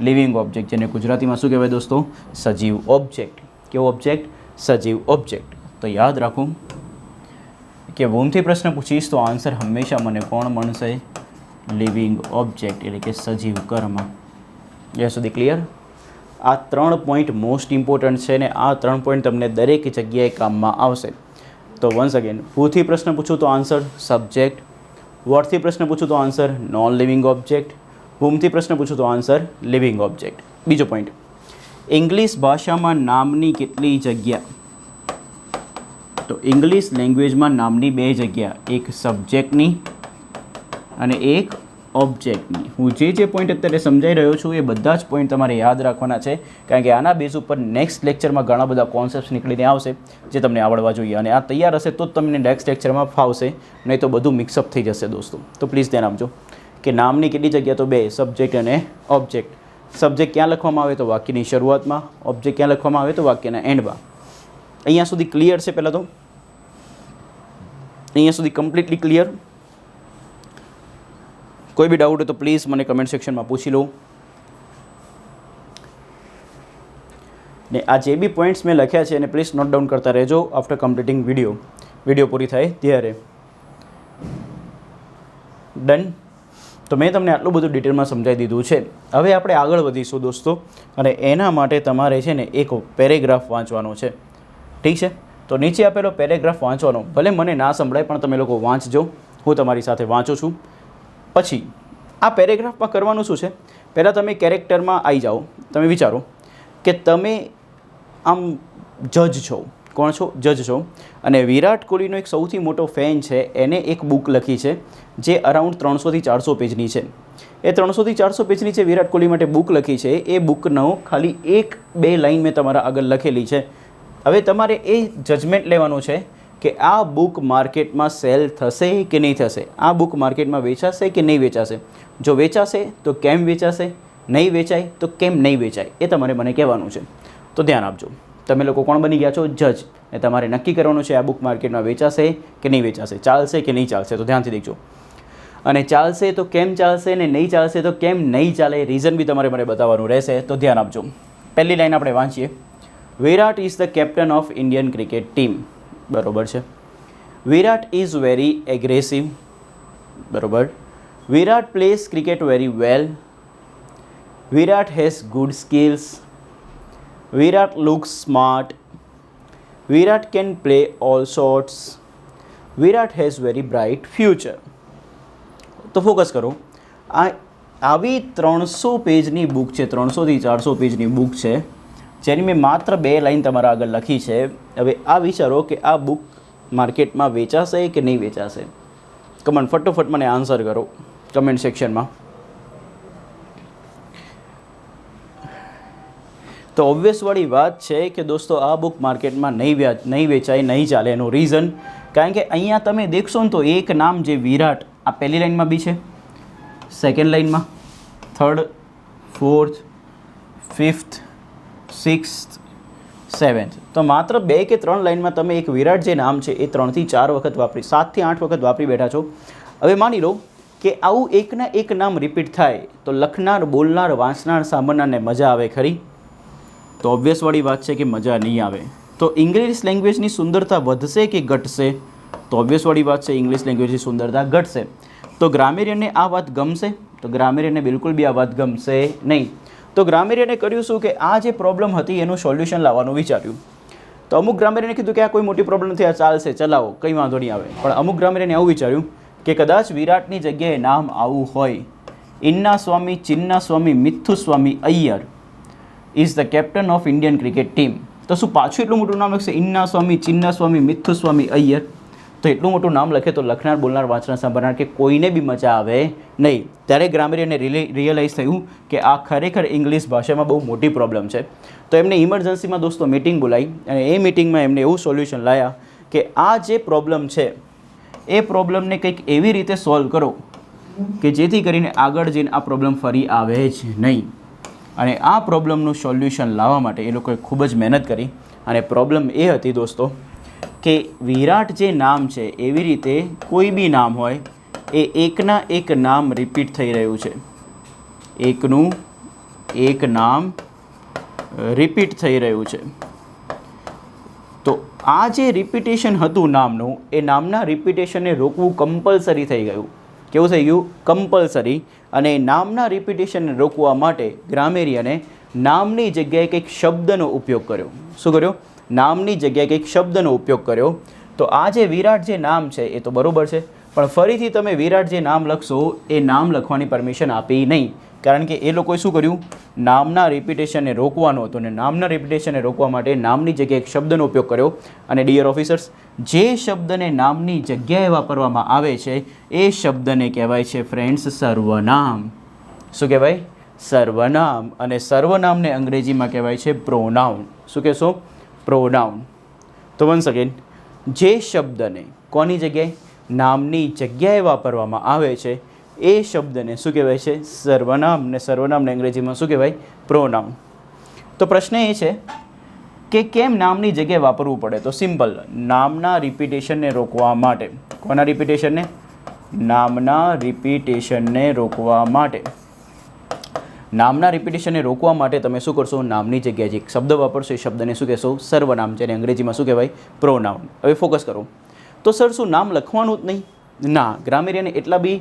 લિવિંગ ઓબ્જેક્ટ, જેને ગુજરાતીમાં શું કહેવાય દોસ્તો? સજીવ ઓબ્જેક્ટ. કેવો ઓબ્જેક્ટ? સજીવ ઓબ્જેક્ટ. તો યાદ રાખો કે વૂમથી પ્રશ્ન પૂછીશ તો આન્સર હંમેશા મને કોણ મળશે? લિવિંગ ઓબ્જેક્ટ એટલે કે સજીવ કર્મ. જ્યાં સુધી ક્લિયર? આ 3 પોઈન્ટ મોસ્ટ ઇમ્પોર્ટન્ટ છે ને આ 3 પોઈન્ટ તમને દરેક જગ્યાએ કામમાં આવશે. તો વન્સ અગેન, વૂથી પ્રશ્ન પૂછું તો આન્સર સબ્જેક્ટ, વોટથી પ્રશ્ન પૂછું તો આન્સર નોન લિવિંગ ઓબ્જેક્ટ, વૂમથી પ્રશ્ન પૂછું તો આન્સર લિવિંગ ઓબ્જેક્ટ. બીજો પોઈન્ટ, ઇંગ્લિશ ભાષામાં નામની કેટલી જગ્યા? તો ઇંગ્લિશ લેંગ્વેજમાં નામની 2 જગ્યા, એક સબ્જેક્ટની અને એક ઓબ્જેક્ટની. હું જે પોઈન્ટ અત્યારે સમજાઈ રહ્યો છું એ બધા જ પોઈન્ટ તમારે યાદ રાખવાના છે કારણ કે આના બેઝ ઉપર નેક્સ્ટ લેક્ચરમાં ઘણા બધા કોન્સેપ્ટ્સ નીકળીને આવશે જે તમને આવડવા જોઈએ અને આ તૈયાર હશે તો જ તમને નેક્સ્ટ લેક્ચરમાં ફાવશે, નહીં તો બધું મિક્સઅપ થઈ જશે દોસ્તો. તો પ્લીઝ ધ્યાન આપજો કે નામની કેટલી જગ્યા? તો 2, સબ્જેક્ટ અને ઓબ્જેક્ટ. સબ્જેક્ટ ક્યાં લખવામાં આવે? તો વાક્યની શરૂઆતમાં. ઓબ્જેક્ટ ક્યાં લખવામાં આવે? તો વાક્યના એન્ડમાં. અહીંયા સુધી ક્લિયર છે? પહેલાં તો અહીંયા સુધી કમ્પ્લીટલી ક્લિયર? કોઈ બી ડાઉટ હોય તો પ્લીઝ મને કમેન્ટ સેક્શનમાં પૂછી લો. ને આ જે બી પોઈન્ટ્સ મેં લખ્યા છે એને પ્લીઝ નોટ ડાઉન કરતા રહેજો આફ્ટર કમ્પ્લીટિંગ વિડીયો પૂરી થાય ત્યારે. ડન? તો મેં તમને આટલું બધું ડિટેલમાં સમજાવી દીધું છે. હવે આપણે આગળ વધીશું દોસ્તો અને એના માટે તમારે છે ને એક પેરેગ્રાફ વાંચવાનો છે. ઠીક છે? તો નીચે આપેલો પેરેગ્રાફ વાંચવાનો. ભલે મને ના સંભળાય પણ તમે લોકો વાંચજો, હું તમારી સાથે વાંચું છું. પછી આ પેરેગ્રાફમાં કરવાનું શું છે? પહેલાં તમે કેરેક્ટરમાં આવી જાઓ. તમે વિચારો કે તમે આમ જજ છો. કોણ છો? જજ છો. અને વિરાટ કોહલીનો એક સૌથી મોટો ફેન છે, એને એક બુક લખી છે જે અરાઉન્ડ 300થી 400 પેજની છે. એ 300થી 400 પેજની છે વિરાટ કોહલી માટે બુક લખી છે. એ બુકનો ખાલી 1-2 લાઈન મેં તમારા આગળ લખેલી છે. હવે તમારે એ જજમેન્ટ લેવાનું છે કે આ બુક માર્કેટમાં સેલ થશે કે નહીં થશે? આ બુક માર્કેટમાં વેચાશે કે નહીં વેચાશે? જો વેચાશે તો કેમ વેચાશે? નહીં વેચાય તો કેમ નહીં વેચાય? એ તમારે મને કહેવાનું છે. તો ધ્યાન આપજો. તમે લોકો કોણ બની ગયા છો? જજ. ને તમારે નક્કી કરવાનું છે આ બુક માર્કેટમાં વેચાશે કે નહીં વેચાશે, ચાલશે કે નહીં ચાલશે. તો ધ્યાનથી દેખજો. અને ચાલશે તો કેમ ચાલશે ને નહીં ચાલશે તો કેમ નહીં ચાલે, રીઝન બી તમારે મને બતાવવાનું રહેશે. તો ધ્યાન આપજો. પહેલી લાઈન આપણે વાંચીએ. Virat is the captain of Indian cricket team. બરોબર છે. Virat is very aggressive. બરોબર. Virat plays cricket very well. Virat has good skills. Virat looks smart. Virat can play all shots. Virat has very bright future. તો ફોકસ કરો. આવી 300 પેજની બુક છે, 300થી 400 પેજની બુક છે જેની મેં માત્ર 2 લાઈન તમારા આગળ લખી છે. હવે આ વિચારો કે આ બુક માર્કેટમાં વેચાશે કે નહીં વેચાશે? કમેન્ટ ફટોફટ મને આન્સર કરો કમેન્ટ સેક્શનમાં. તો ઓબ્વિયસવાળી વાત છે કે દોસ્તો આ બુક માર્કેટમાં નહીં વેચાય, નહીં ચાલે. એનું રીઝન કારણ કે અહીંયા તમે દેખશો ને તો એક નામ જે વિરાટ આ પહેલી લાઈનમાં બી છે, સેકન્ડ લાઈનમાં, third, fourth, fifth, 6th, 7th. તો માત્ર 2 કે 3 લાઈનમાં તમે એક વિરાટ જે નામ છે એ 3 થી 4 વખત વાપરી, 7 થી 8 વખત વાપરી બેઠા છો. હવે માની લો કે આવું એકના એક નામ રિપીટ થાય તો લખનાર, બોલનાર, વાંચનાર, સાંભળનારને મજા આવે ખરી? તો ઓબ્વિયસવાળી વાત છે કે મજા નહીં આવે. તો ઇંગ્લિશ લેંગ્વેજની સુંદરતા વધશે કે ઘટશે? તો ઓબ્વિયસવાળી વાત છે ઇંગ્લિશ લેંગ્વેજની સુંદરતા ઘટશે. તો ગ્રામેરિયનને આ વાત ગમશે? તો ગ્રામેરિયનને બિલકુલ બી આ વાત ગમશે નહીં. તો ગ્રામેરિયને કર્યું શું કે આ જે પ્રોબ્લેમ હતી એનું સોલ્યુશન લાવવાનું વિચાર્યું. તો અમુક ગ્રામેરિયને કીધું કે આ કોઈ મોટી પ્રોબ્લેમ નથી, આ ચાલશે, ચલાવો, કંઈ વાંધો નહીં આવે. પણ અમુક ગ્રામેરિયને એવું વિચાર્યું કે કદાચ વિરાટની જગ્યાએ નામ આવું હોય, Inna Swami Chinna Swami Mitthu Swami Iyer is the captain of Indian cricket team. તો શું પાછું એટલું મોટું નામ લખશે, ઇન્ના સ્વામી ચિન્ના સ્વામી મિથ્થુ સ્વામી અય્યર? તો એટલું મોટું નામ લખે તો લખનાર, બોલનાર, વાંચનાર, સાંભળનાર કે કોઈને બી મજા આવે નહીં. ત્યારે ગ્રામેરિયનને રિયલાઇઝ થયું કે આ ખરેખર ઇંગ્લિશ ભાષામાં બહુ મોટી પ્રોબ્લેમ છે. તો એમને ઇમરજન્સીમાં દોસ્તો મિટિંગ બોલાવી અને એ મિટિંગમાં એમને એવું સોલ્યુશન લાવ્યા કે આ જે પ્રોબ્લેમ છે એ પ્રોબ્લેમને કંઈક એવી રીતે સોલ્વ કરો કે જેથી કરીને આગળ જઈને આ પ્રોબ્લેમ ફરી આવે જ નહીં. અને આ પ્રોબ્લેમનું સોલ્યુશન લાવવા માટે એ લોકોએ ખૂબ જ મહેનત કરી. અને પ્રોબ્લેમ એ હતી દોસ્તો કે વિરાટ જે નામ છે એવી રીતે કોઈ બી નામ હોય એ એકના એક નામ રિપીટ થઈ રહ્યું છે, એકનું એક નામ રિપીટ થઈ રહ્યું છે. તો આ જે રિપીટેશન હતું નામનું, એ નામના રિપીટેશનને રોકવું કમ્પલસરી થઈ ગયું. કેવું થઈ ગયું? કમ્પલસરી. અને નામના રિપીટેશનને રોકવા માટે ગ્રામેરિયને નામની જગ્યાએ કંઈક શબ્દનો ઉપયોગ કર્યો. શું કર્યો? નામની જગ્યાએ કંઈક શબ્દનો ઉપયોગ કર્યો. તો આ જે વિરાટ જે નામ છે એ તો બરાબર છે, પણ ફરીથી તમે વિરાટ જે નામ લખશો એ નામ લખવાની પરમિશન આપી નહીં. કારણ કે એ લોકોએ શું કર્યું? નામના રિપીટેશનને રોકવાનું હતું. અને નામના રિપીટેશનને રોકવા માટે નામની જગ્યાએ એક શબ્દનો ઉપયોગ કર્યો. અને ડિયર ઓફિસર્સ, જે શબ્દને નામની જગ્યાએ વાપરવામાં આવે છે એ શબ્દને કહેવાય છે ફ્રેન્ડ્સ સર્વનામ. શું કહેવાય? સર્વનામ. અને સર્વનામને અંગ્રેજીમાં કહેવાય છે પ્રોનાઉન. શું કહેશો? પ્રોનાઉન. તો વન્સ અગેન, જે શબ્દને કોની જગ્યાએ? નામની જગ્યાએ વાપરવામાં આવે છે એ શબ્દને શું કહેવાય છે? સર્વનામ. ને સર્વનામને અંગ્રેજીમાં શું કહેવાય? પ્રોનાઉન. તો પ્રશ્ન એ છે કે કેમ નામની જગ્યાએ વાપરવું પડે? તો સિમ્પલ, નામના રિપીટેશનને રોકવા માટે. કોના રિપીટેશનને? નામના રિપીટેશનને રોકવા માટે. નામના રિપીટેશનને રોકવા માટે તમે શું કરશો? નામની જગ્યાએ જે શબ્દ વાપરશો એ શબ્દને શું કહેશો? સર્વનામ, જેને અંગ્રેજીમાં શું કહેવાય? પ્રોનાઉન. હવે ફોકસ કરો. તો સર શું નામ લખવાનું જ નહીં? ના, ગ્રામેરિયને એટલા બી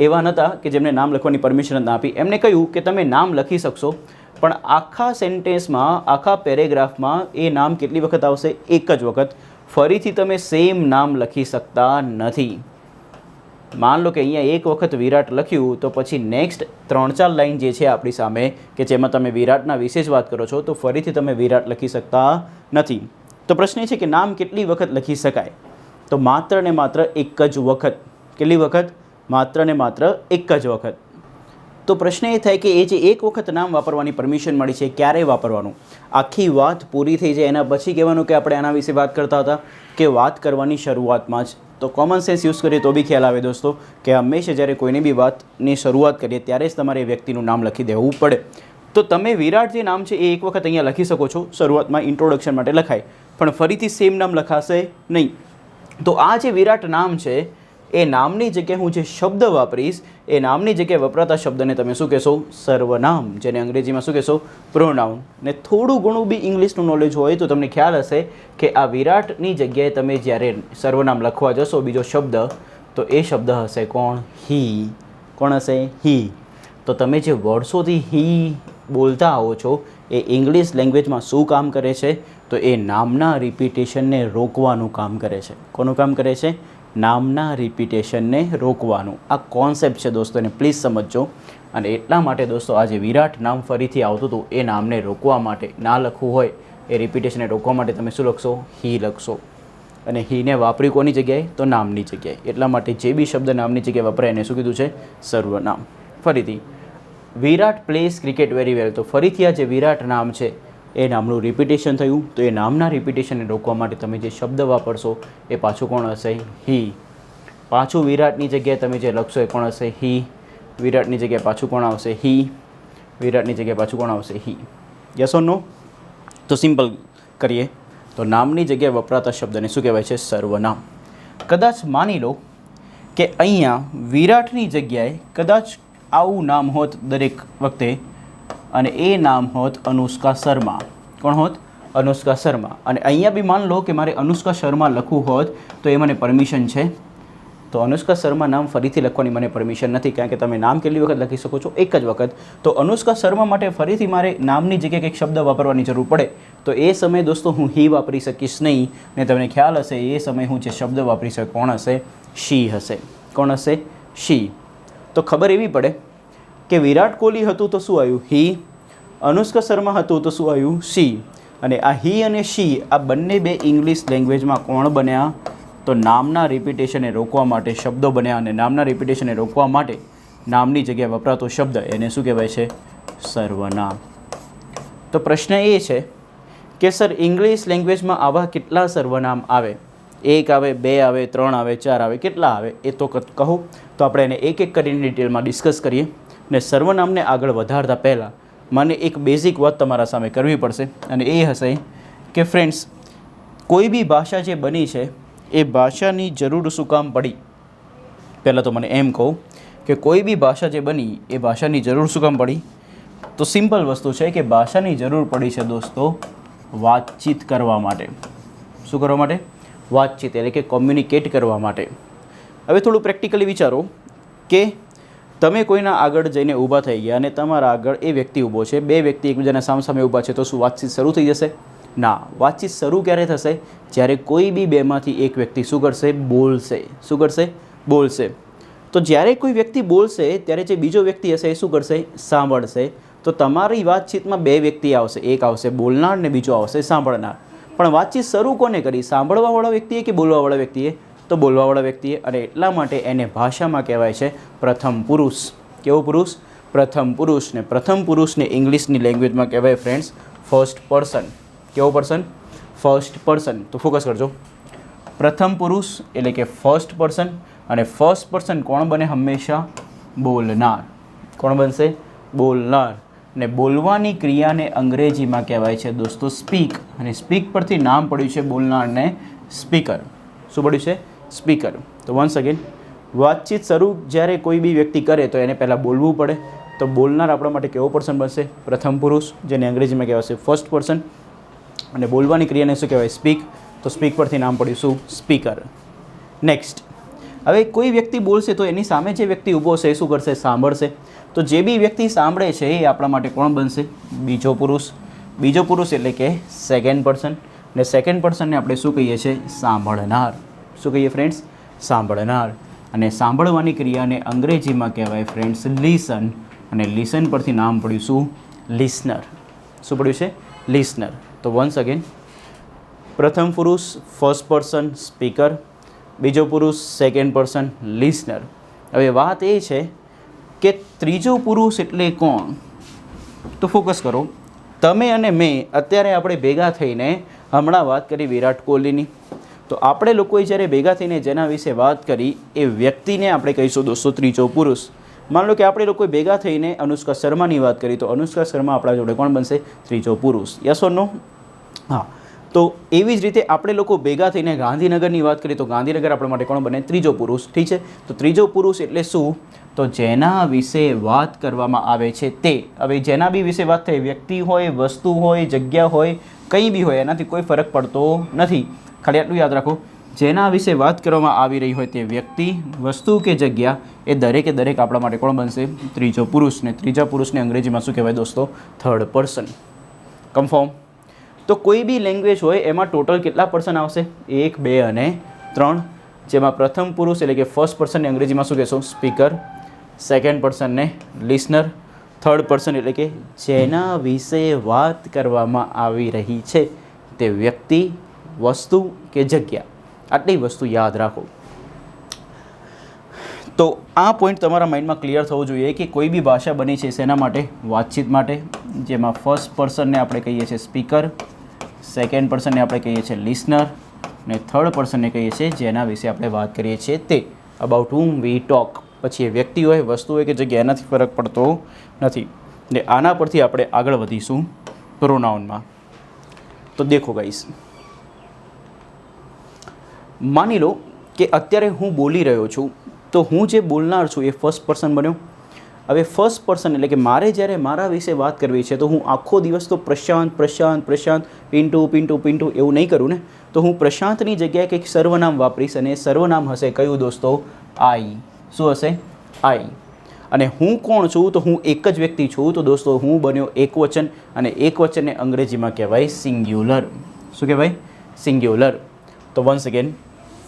એવા નહોતા કે જેમને નામ લખવાની પરમિશન ના આપી. એમને કહ્યું કે તમે નામ લખી શકશો, પણ આખા સેન્ટેન્સમાં, આખા પેરેગ્રાફમાં એ નામ કેટલી વખત આવશે? એક જ વખત. ફરીથી તમે સેમ નામ લખી શકતા નથી. માન લો કે અહીંયા એક વખત વિરાટ લખ્યું, તો પછી નેક્સ્ટ 3-4 લાઈન જે છે આપણી સામે કે જેમાં તમે વિરાટના વિશે જ વાત કરો છો, તો ફરીથી તમે વિરાટ લખી શકતા નથી. તો પ્રશ્ન એ છે કે નામ કેટલી વખત લખી શકાય? તો માત્ર ને માત્ર એક જ વખત. કેટલી વખત? માત્ર ને માત્ર એક જ વખત. તો પ્રશ્ન એ થાય કે એ જે એક વખત નામ વાપરવાની પરમિશન મળી છે, ક્યારે વાપરવાનું? આખી વાત પૂરી થઈ જાય એના પછી કહેવાનું કે આપણે આના વિશે વાત કરતા હતા, કે વાત કરવાની શરૂઆતમાં જ. તો કોમન સેન્સ યુઝ કરીએ તો બી ખ્યાલ આવે દોસ્તો કે હંમેશા જ્યારે કોઈની બી વાતની શરૂઆત કરીએ ત્યારે જ તમારે એ વ્યક્તિનું નામ લખી દેવું પડે. તો તમે વિરાટ જે નામ છે એ એક વખત અહીંયા લખી શકો છો, શરૂઆતમાં ઇન્ટ્રોડક્શન માટે લખાય, પણ ફરીથી સેમ નામ લખાશે નહીં. તો આ જે વિરાટ નામ છે એ નામની જગ્યાએ હું જે શબ્દ વાપરીશ એ નામની જગ્યાએ વપરાતા શબ્દને તમે શું કહેશો? સર્વનામ, જેને અંગ્રેજીમાં શું કહેશો? પ્રોનાઉન. ને થોડું ઘણું બી ઇંગ્લિશનું નોલેજ હોય તો તમને ખ્યાલ હશે કે આ વિરાટની જગ્યાએ તમે જ્યારે સર્વનામ લખવા જશો બીજો શબ્દ, તો એ શબ્દ હશે કોણ? હી. કોણ હશે? હી. તો તમે જે વર્ષોથી હી બોલતા આવો છો એ ઇંગ્લિશ લેંગ્વેજમાં શું કામ કરે છે? તો એ નામના રિપીટેશનને રોકવાનું કામ કરે છે. કોનું કામ કરે છે? નામના રિપીટેશનને રોકવાનું. આ કોન્સેપ્ટ છે દોસ્તો, એને પ્લીઝ સમજજો. અને એટલા માટે દોસ્તો આ જે વિરાટ નામ ફરીથી આવતું હતું એ નામને રોકવા માટે, ના લખવું હોય એ રિપીટેશનને રોકવા માટે તમે શું લખશો? હી લખશો. અને હીને વાપરી કોની જગ્યાએ? તો નામની જગ્યાએ. એટલા માટે જે બી શબ્દ નામની જગ્યાએ વપરાય એને શું કીધું છે? સર્વનામ. ફરીથી, વિરાટ પ્લેસ ક્રિકેટ વેરી વેલ. તો ફરીથી આ જે વિરાટ નામ છે એ નામનું રિપીટેશન થયું. તો એ નામના રિપીટેશનને રોકવા માટે તમે જે શબ્દ વાપરશો એ પાછું કોણ હશે? હી. પાછું વિરાટની જગ્યાએ તમે જે લખશો એ કોણ હશે? હી. વિરાટની જગ્યાએ પાછું કોણ આવશે? હી. વિરાટની જગ્યાએ પાછું કોણ આવશે? હી. યસ ઓર નો? તો સિમ્પલ કરીએ તો નામની જગ્યાએ વપરાતા શબ્દને શું કહેવાય છે? સર્વનામ. કદાચ માની લો કે અહીંયા વિરાટની જગ્યાએ કદાચ આવું નામ હોત દરેક વખતે, અને એ નામ હોત અનુષ્કા શર્મા. કોણ હોત? અનુષ્કા શર્મા. અને અહીંયા બી માન લો કે મારે અનુષ્કા શર્મા લખવું હોત તો એ મને પરમિશન છે, તો અનુષ્કા શર્મા નામ ફરીથી લખવાની મને પરમિશન નથી, કારણ કે તમે નામ કેટલી વખત લખી શકો છો? એક જ વખત. તો અનુષ્કા શર્મા માટે ફરીથી મારે નામની જગ્યાએ કંઈક શબ્દ વાપરવાની જરૂર પડે, તો એ સમયે દોસ્તો હું હી વાપરી શકીશ નહીં, ને તમને ખ્યાલ હશે એ સમયે હું જે શબ્દ વાપરી શકું કોણ હશે? શી હશે. કોણ હશે? શી. તો ખબર એવી પડે કે વિરાટ કોહલી હતું તો શું આવ્યું? હી. અનુષ્કા શર્મા હતું તો શું આવ્યું? શી. અને આ હી અને શી આ બંને બે ઇંગ્લિશ લેંગ્વેજમાં કોણ બન્યા? તો નામના રિપીટેશનને રોકવા માટે શબ્દો બન્યા, અને નામના રિપીટેશનને રોકવા માટે નામની જગ્યાએ વપરાતો શબ્દ એને શું કહેવાય છે? સર્વનામ. તો પ્રશ્ન એ છે કે સર ઇંગ્લિશ લેંગ્વેજમાં આવા કેટલા સર્વનામ આવે? 1 આવે, 2 આવે, 3 આવે, 4 આવે, કેટલા આવે એ તો કહો. તો આપણે એને એક એક કરીને ડિટેલમાં ડિસ્કસ કરીએ. ને સર્વનામને આગળ વધારતા પહેલાં મને એક બેઝિક વાત તમારા સામે કરવી પડશે, અને એ હશે કે ફ્રેન્ડ્સ, કોઈ બી ભાષા જે બની છે એ ભાષાની જરૂર શું કામ પડી? પહેલાં તો મને એમ કહો કે કોઈ બી ભાષા જે બની એ ભાષાની જરૂર શું કામ પડી? તો સિમ્પલ વસ્તુ છે કે ભાષાની જરૂર પડી છે દોસ્તો વાતચીત કરવા માટે. શું કરવા માટે? વાતચીત, એટલે કે કોમ્યુનિકેટ કરવા માટે. હવે થોડું પ્રેક્ટિકલી વિચારો કે તમે કોઈના આગળ જઈને ઊભા થઈ ગયા અને તમારા આગળ એ વ્યક્તિ ઊભો છે, બે વ્યક્તિ એકબીજાના સામસામે ઊભા છે, તો શું વાતચીત શરૂ થઈ જશે? ના. વાતચીત શરૂ ક્યારે થશે? જ્યારે કોઈ બી બેમાંથી એક વ્યક્તિ શું કરશે? બોલશે. શું કરશે? બોલશે. તો જ્યારે કોઈ વ્યક્તિ બોલશે ત્યારે જે બીજો વ્યક્તિ હશે એ શું કરશે? સાંભળશે. તો તમારી વાતચીતમાં બે વ્યક્તિ આવશે, એક આવશે બોલનાર ને બીજો આવશે સાંભળનાર. પણ વાતચીત શરૂ કોને કરી? સાંભળવાવાળા વ્યક્તિએ કે બોલવાવાળા વ્યક્તિએ? તો બોલવાવાળા વ્યક્તિએ. અને એટલા માટે એને ભાષામાં કહેવાય છે પ્રથમ પુરુષ. કેવો પુરુષ? પ્રથમ પુરુષ. ને પ્રથમ પુરુષને ઇંગ્લિશની લેંગ્વેજમાં કહેવાય ફ્રેન્ડ્સ ફર્સ્ટ પર્સન. કેવો પર્સન? First person. તો ફોકસ કરજો. પ્રથમ પુરુષ એટલે કે ફર્સ્ટ પર્સન, અને ફર્સ્ટ પર્સન કોણ બને? હંમેશા બોલનાર. કોણ બનશે? બોલનાર. ને બોલવાની ક્રિયાને અંગ્રેજીમાં કહેવાય છે દોસ્તો સ્પીક, અને સ્પીક પરથી નામ પડ્યું છે બોલનારને સ્પીકર. શું પડ્યું છે? સ્પીકર. તો વન્સ અગેન, વાતચીત શરૂ જ્યારે કોઈ બી વ્યક્તિ કરે તો એને પહેલાં બોલવું પડે. તો બોલનાર આપણા માટે કેવો પર્સન બનશે? પ્રથમ પુરુષ, જેને અંગ્રેજીમાં કહેવાશે ફર્સ્ટ પર્સન. અને બોલવાની ક્રિયાને શું કહેવાય? સ્પીક. તો સ્પીક પરથી નામ પડ્યું શું? સ્પીકર. નેક્સ્ટ, હવે કોઈ વ્યક્તિ બોલશે તો એની સામે જે વ્યક્તિ ઊભો છે એ શું કરશે? સાંભળશે. તો જે બી વ્યક્તિ સાંભળે છે એ આપણા માટે કોણ બનશે? બીજો પુરુષ. બીજો પુરુષ એટલે કે સેકન્ડ પર્સન. ને સેકન્ડ પર્સનને આપણે શું કહીએ છીએ? સાંભળનાર. શું કહીએ ફ્રેન્ડ્સ? સાંભળનાર. અને સાંભળવાની ક્રિયાને અંગ્રેજીમાં કહેવાય ફ્રેન્ડ્સ લિસન. અને લિસન પરથી નામ પડ્યું શું? લિસનર. શું પડ્યું છે? લિસનર. તો વન્સ અગેન, પ્રથમ પુરુષ ફર્સ્ટ પર્સન સ્પીકર, બીજો પુરુષ સેકન્ડ પર્સન લિસનર. હવે વાત એ છે કે ત્રીજો પુરુષ એટલે કોણ? તો ફોકસ કરો. તમે અને મેં અત્યારે આપણે ભેગા થઈને હમણાં વાત કરી વિરાટ કોહલીની. તો આપણે લોકોએ જ્યારે ભેગા થઈને જેના વિશે વાત કરી એ વ્યક્તિને આપણે કહીશું દોસ્તો ત્રીજો પુરુષ. માન લો કે આપણે લોકોએ ભેગા થઈને અનુષ્કા શર્માની વાત કરી, તો અનુષ્કા શર્મા આપણા જોડે કોણ બનશે? ત્રીજો પુરુષ. યસ ઓર નો? હા. તો એવી જ રીતે આપણે લોકો ભેગા થઈને ગાંધીનગરની વાત કરીએ તો ગાંધીનગર આપણા માટે કોણ બને? ત્રીજો પુરુષ. ઠીક છે. તો ત્રીજો પુરુષ એટલે શું? તો જેના વિશે વાત કરવામાં આવે છે તે. હવે જેના બી વિશે વાત થાય, વ્યક્તિ હોય, વસ્તુ હોય, જગ્યા હોય, કંઈ બી હોય, એનાથી કોઈ ફરક પડતો નથી. ખાલી આટલું યાદ રાખો, જેના વિશે વાત કરવામાં આવી રહી હોય તે વ્યક્તિ, વસ્તુ કે જગ્યા એ દરેકે દરેક આપણા માટે કોણ બનશે? ત્રીજો પુરુષ. ને ત્રીજા પુરુષને અંગ્રેજીમાં શું કહેવાય દોસ્તો? Third person. કન્ફર્મ? તો કોઈ બી લેંગ્વેજ હોય એમાં ટોટલ કેટલા પર્સન આવશે? 1, 2 અને 3. જેમાં પ્રથમ પુરુષ એટલે કે ફર્સ્ટ પર્સનને અંગ્રેજીમાં શું કહેશો? સ્પીકર. સેકન્ડ પર્સનને લિસનર. થર્ડ પર્સન એટલે કે જેના વિશે વાત કરવામાં આવી રહી છે તે વ્યક્તિ, વસ્તુ કે જગ્યા. આટલી વસ્તુ યાદ રાખો. તો આ પોઈન્ટ તમારા માઇન્ડમાં ક્લિયર થવું જોઈએ કે કોઈ બી ભાષા બની છે શેના માટે? વાતચીત માટે. જેમાં ફર્સ્ટ પર્સનને આપણે કહીએ છીએ સ્પીકર, સેકન્ડ પર્સનને આપણે કહીએ છીએ લિસનર, ને થર્ડ પર્સનને કહીએ છીએ જેના વિશે આપણે વાત કરીએ છીએ તે. About whom V talk. પછી એ વ્યક્તિ હોય, વસ્તુ હોય કે જગ્યા, એનાથી ફરક પડતો નથી. ને આના પરથી આપણે આગળ વધીશું પ્રોનાઉનમાં. તો દેખો ગાઈસ, માની લો કે અત્યારે હું બોલી રહ્યો છું, તો હું જે બોલનાર છું એ ફર્સ્ટ પર્સન બન્યો. હવે ફર્સ્ટ પર્સન એટલે કે મારે જ્યારે મારા વિશે વાત કરવી છે તો હું આખો દિવસ તો પ્રશાંત પ્રશાંત પ્રશાંત પિન્ટુ પિન્ટુ પિન્ટુ એવું નહીં કરું ને, તો હું પ્રશાંતની જગ્યાએ કંઈક સર્વનામ વાપરીશ અને સર્વનામ હશે કયું દોસ્તો? આઈ. શું હશે? આઈ. અને હું કોણ છું? તો હું એક જ વ્યક્તિ છું. તો દોસ્તો હું બન્યો એકવચન, અને એકવચનને અંગ્રેજીમાં કહેવાય સિંગ્યુલર. શું કહેવાય? સિંગ્યુલર. તો once again,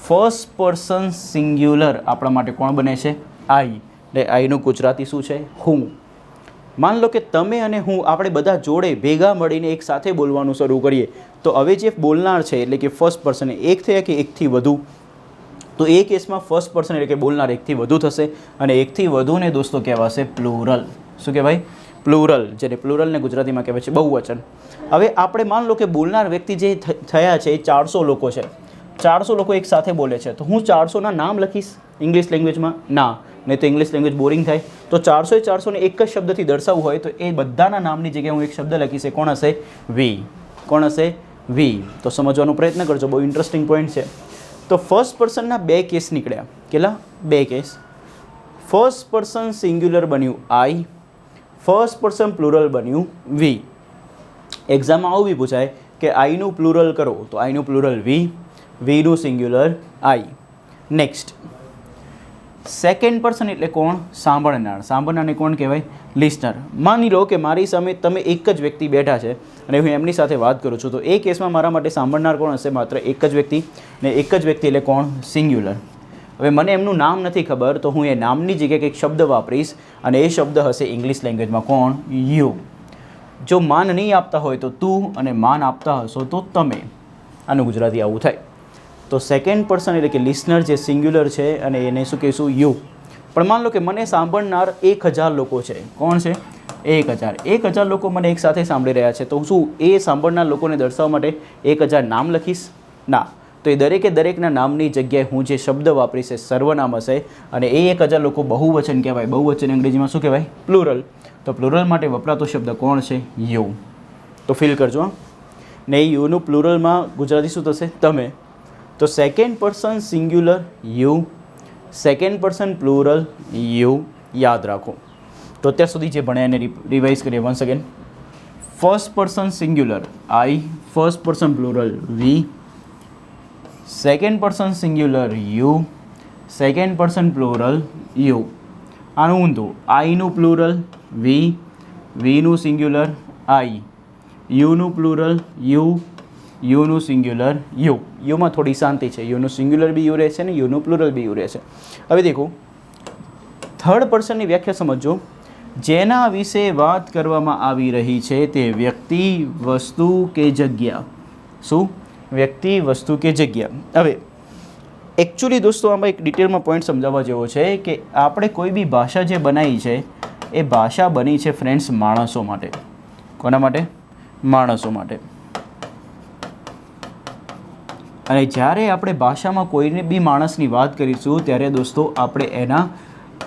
first person singular આપણા માટે કોણ બને છે? આઈ. એટલે આઈનું ગુજરાતી શું છે? હું. માન લો કે તમે અને હું આપણે બધા જોડે ભેગા મળીને એક સાથે બોલવાનું શરૂ કરીએ, તો હવે જે બોલનાર છે એટલે કે ફર્સ્ટ પર્સન એક થયા કે એકથી વધુ? તો એ કેસમાં ફર્સ્ટ પર્સન એટલે કે બોલનાર એકથી વધુ થશે, અને એકથી વધુને દોસ્તો કહેવાશે પ્લુરલ. શું કહેવાય? પ્લુરલ. જેને પ્લુરલને ગુજરાતીમાં કહેવાય છે બહુવચન. હવે આપણે માન લો કે બોલનાર વ્યક્તિ જે થયા છે એ 400 લોકો છે. 400 લોકો એક સાથે બોલે છે, તો હું 400ના નામ લખીશ ઇંગ્લિશ લેંગ્વેજમાં? ના, નહીં તો ઇંગ્લિશ લેંગ્વેજ બોરિંગ થાય. તો 400 એક જ શબ્દથી દર્શાવવું હોય તો એ બધાના નામની જગ્યાએ હું એક શબ્દ લખીશ. કોણ હશે? વી. કોણ હશે? વી. તો સમજવાનો પ્રયત્ન કરજો, બહુ ઇન્ટરેસ્ટિંગ પોઈન્ટ છે. તો ફર્સ્ટ પર્સનના 2 કેસ નીકળ્યા. કેટલા? 2 કેસ. ફર્સ્ટ પર્સન સિંગ્યુલર બન્યું આઈ, ફર્સ્ટ પર્સન પ્લુરલ બન્યું વી. એક્ઝામમાં આવું બી પૂછાય કે આઈનું પ્લુરલ કરો, તો આઈનું પ્લુરલ વી, વીનું સિંગ્યુલર આઈ. નેક્સ્ટ, સેકન્ડ પર્સન એટલે કોણ? સાંભળનાર. સાંભળનારને કોણ કહેવાય? લિસનર. માની લો કે મારી સામે તમે એક જ વ્યક્તિ બેઠા છે અને હું એમની સાથે વાત કરું છું, તો એ કેસમાં મારા માટે સાંભળનાર કોણ હશે? માત્ર એક જ વ્યક્તિ. ને એક જ વ્યક્તિ એટલે કોણ? સિંગ્યુલર. હવે મને એમનું નામ નથી ખબર, તો હું એ નામની જગ્યાએ કંઈક શબ્દ વાપરીશ, અને એ શબ્દ હશે ઇંગ્લિશ લેંગ્વેજમાં કોણ? યુ. જો માન નહીં આપતા હોય તો તું, અને માન આપતા હશો તો તમે. આનું ગુજરાતી આવું થાય. તો સેકન્ડ પર્સન એટલે કે લિસનર જે સિંગ્યુલર છે, અને એને શું કહીશું? યુ. પણ માન લો કે મને સાંભળનાર 1000 લોકો છે. કોણ છે? 1000. 1000 લોકો મને એક સાથે સાંભળી રહ્યા છે, તો શું એ સાંભળનાર લોકોને દર્શાવવા માટે 1000 નામ લખીશ? ના. તો એ દરેકના નામની જગ્યાએ હું જે શબ્દ વાપરીશ એ સર્વનામ હશે, અને એ 1000 લોકો બહુવચન કહેવાય. બહુવચન અંગ્રેજીમાં શું કહેવાય? પ્લુરલ. તો પ્લુરલ માટે વપરાતો શબ્દ કોણ છે? યુ. તો ફીલ કરજો. ને એ યુનું પ્લુરલમાં ગુજરાતી શું થશે? તમે. તો second person singular you, second person plural you. યાદ રાખો. તો અત્યાર સુધી જે ભણ્યા એને રિવાઇઝ કરીએ once again. First person singular I, first person plural we, second person singular you, second person plural you. આનું ઊંધું, આઈનું પ્લુરલ વી, વીનું સિંગ્યુલર આઈ, યુનું પ્લુરલ યુ, યુનું સિંગ્યુલર યુ. યુમાં થોડી શાંતિ છે. યુનું સિંગ્યુલર બી યુ રહે છે, ને યુનું પ્લુરલ બી યુ રહે છે. હવે દેખો, થર્ડ પર્સનની વ્યાખ્યા સમજો. જેના વિશે વાત કરવામાં આવી રહી છે તે વ્યક્તિ, વસ્તુ કે જગ્યા. શું? વ્યક્તિ, વસ્તુ કે જગ્યા. હવે એકચ્યુઅલી દોસ્તો આમાં એક ડિટેલમાં પોઈન્ટ સમજાવવા જેવો છે કે આપણે કોઈ બી ભાષા જે બનાવી છે એ ભાષા બની છે ફ્રેન્ડ્સ માણસો માટે. કોના માટે? માણસો માટે. અને જ્યારે આપણે ભાષામાં કોઈને બી માણસની વાત કરીશું ત્યારે દોસ્તો આપણે એના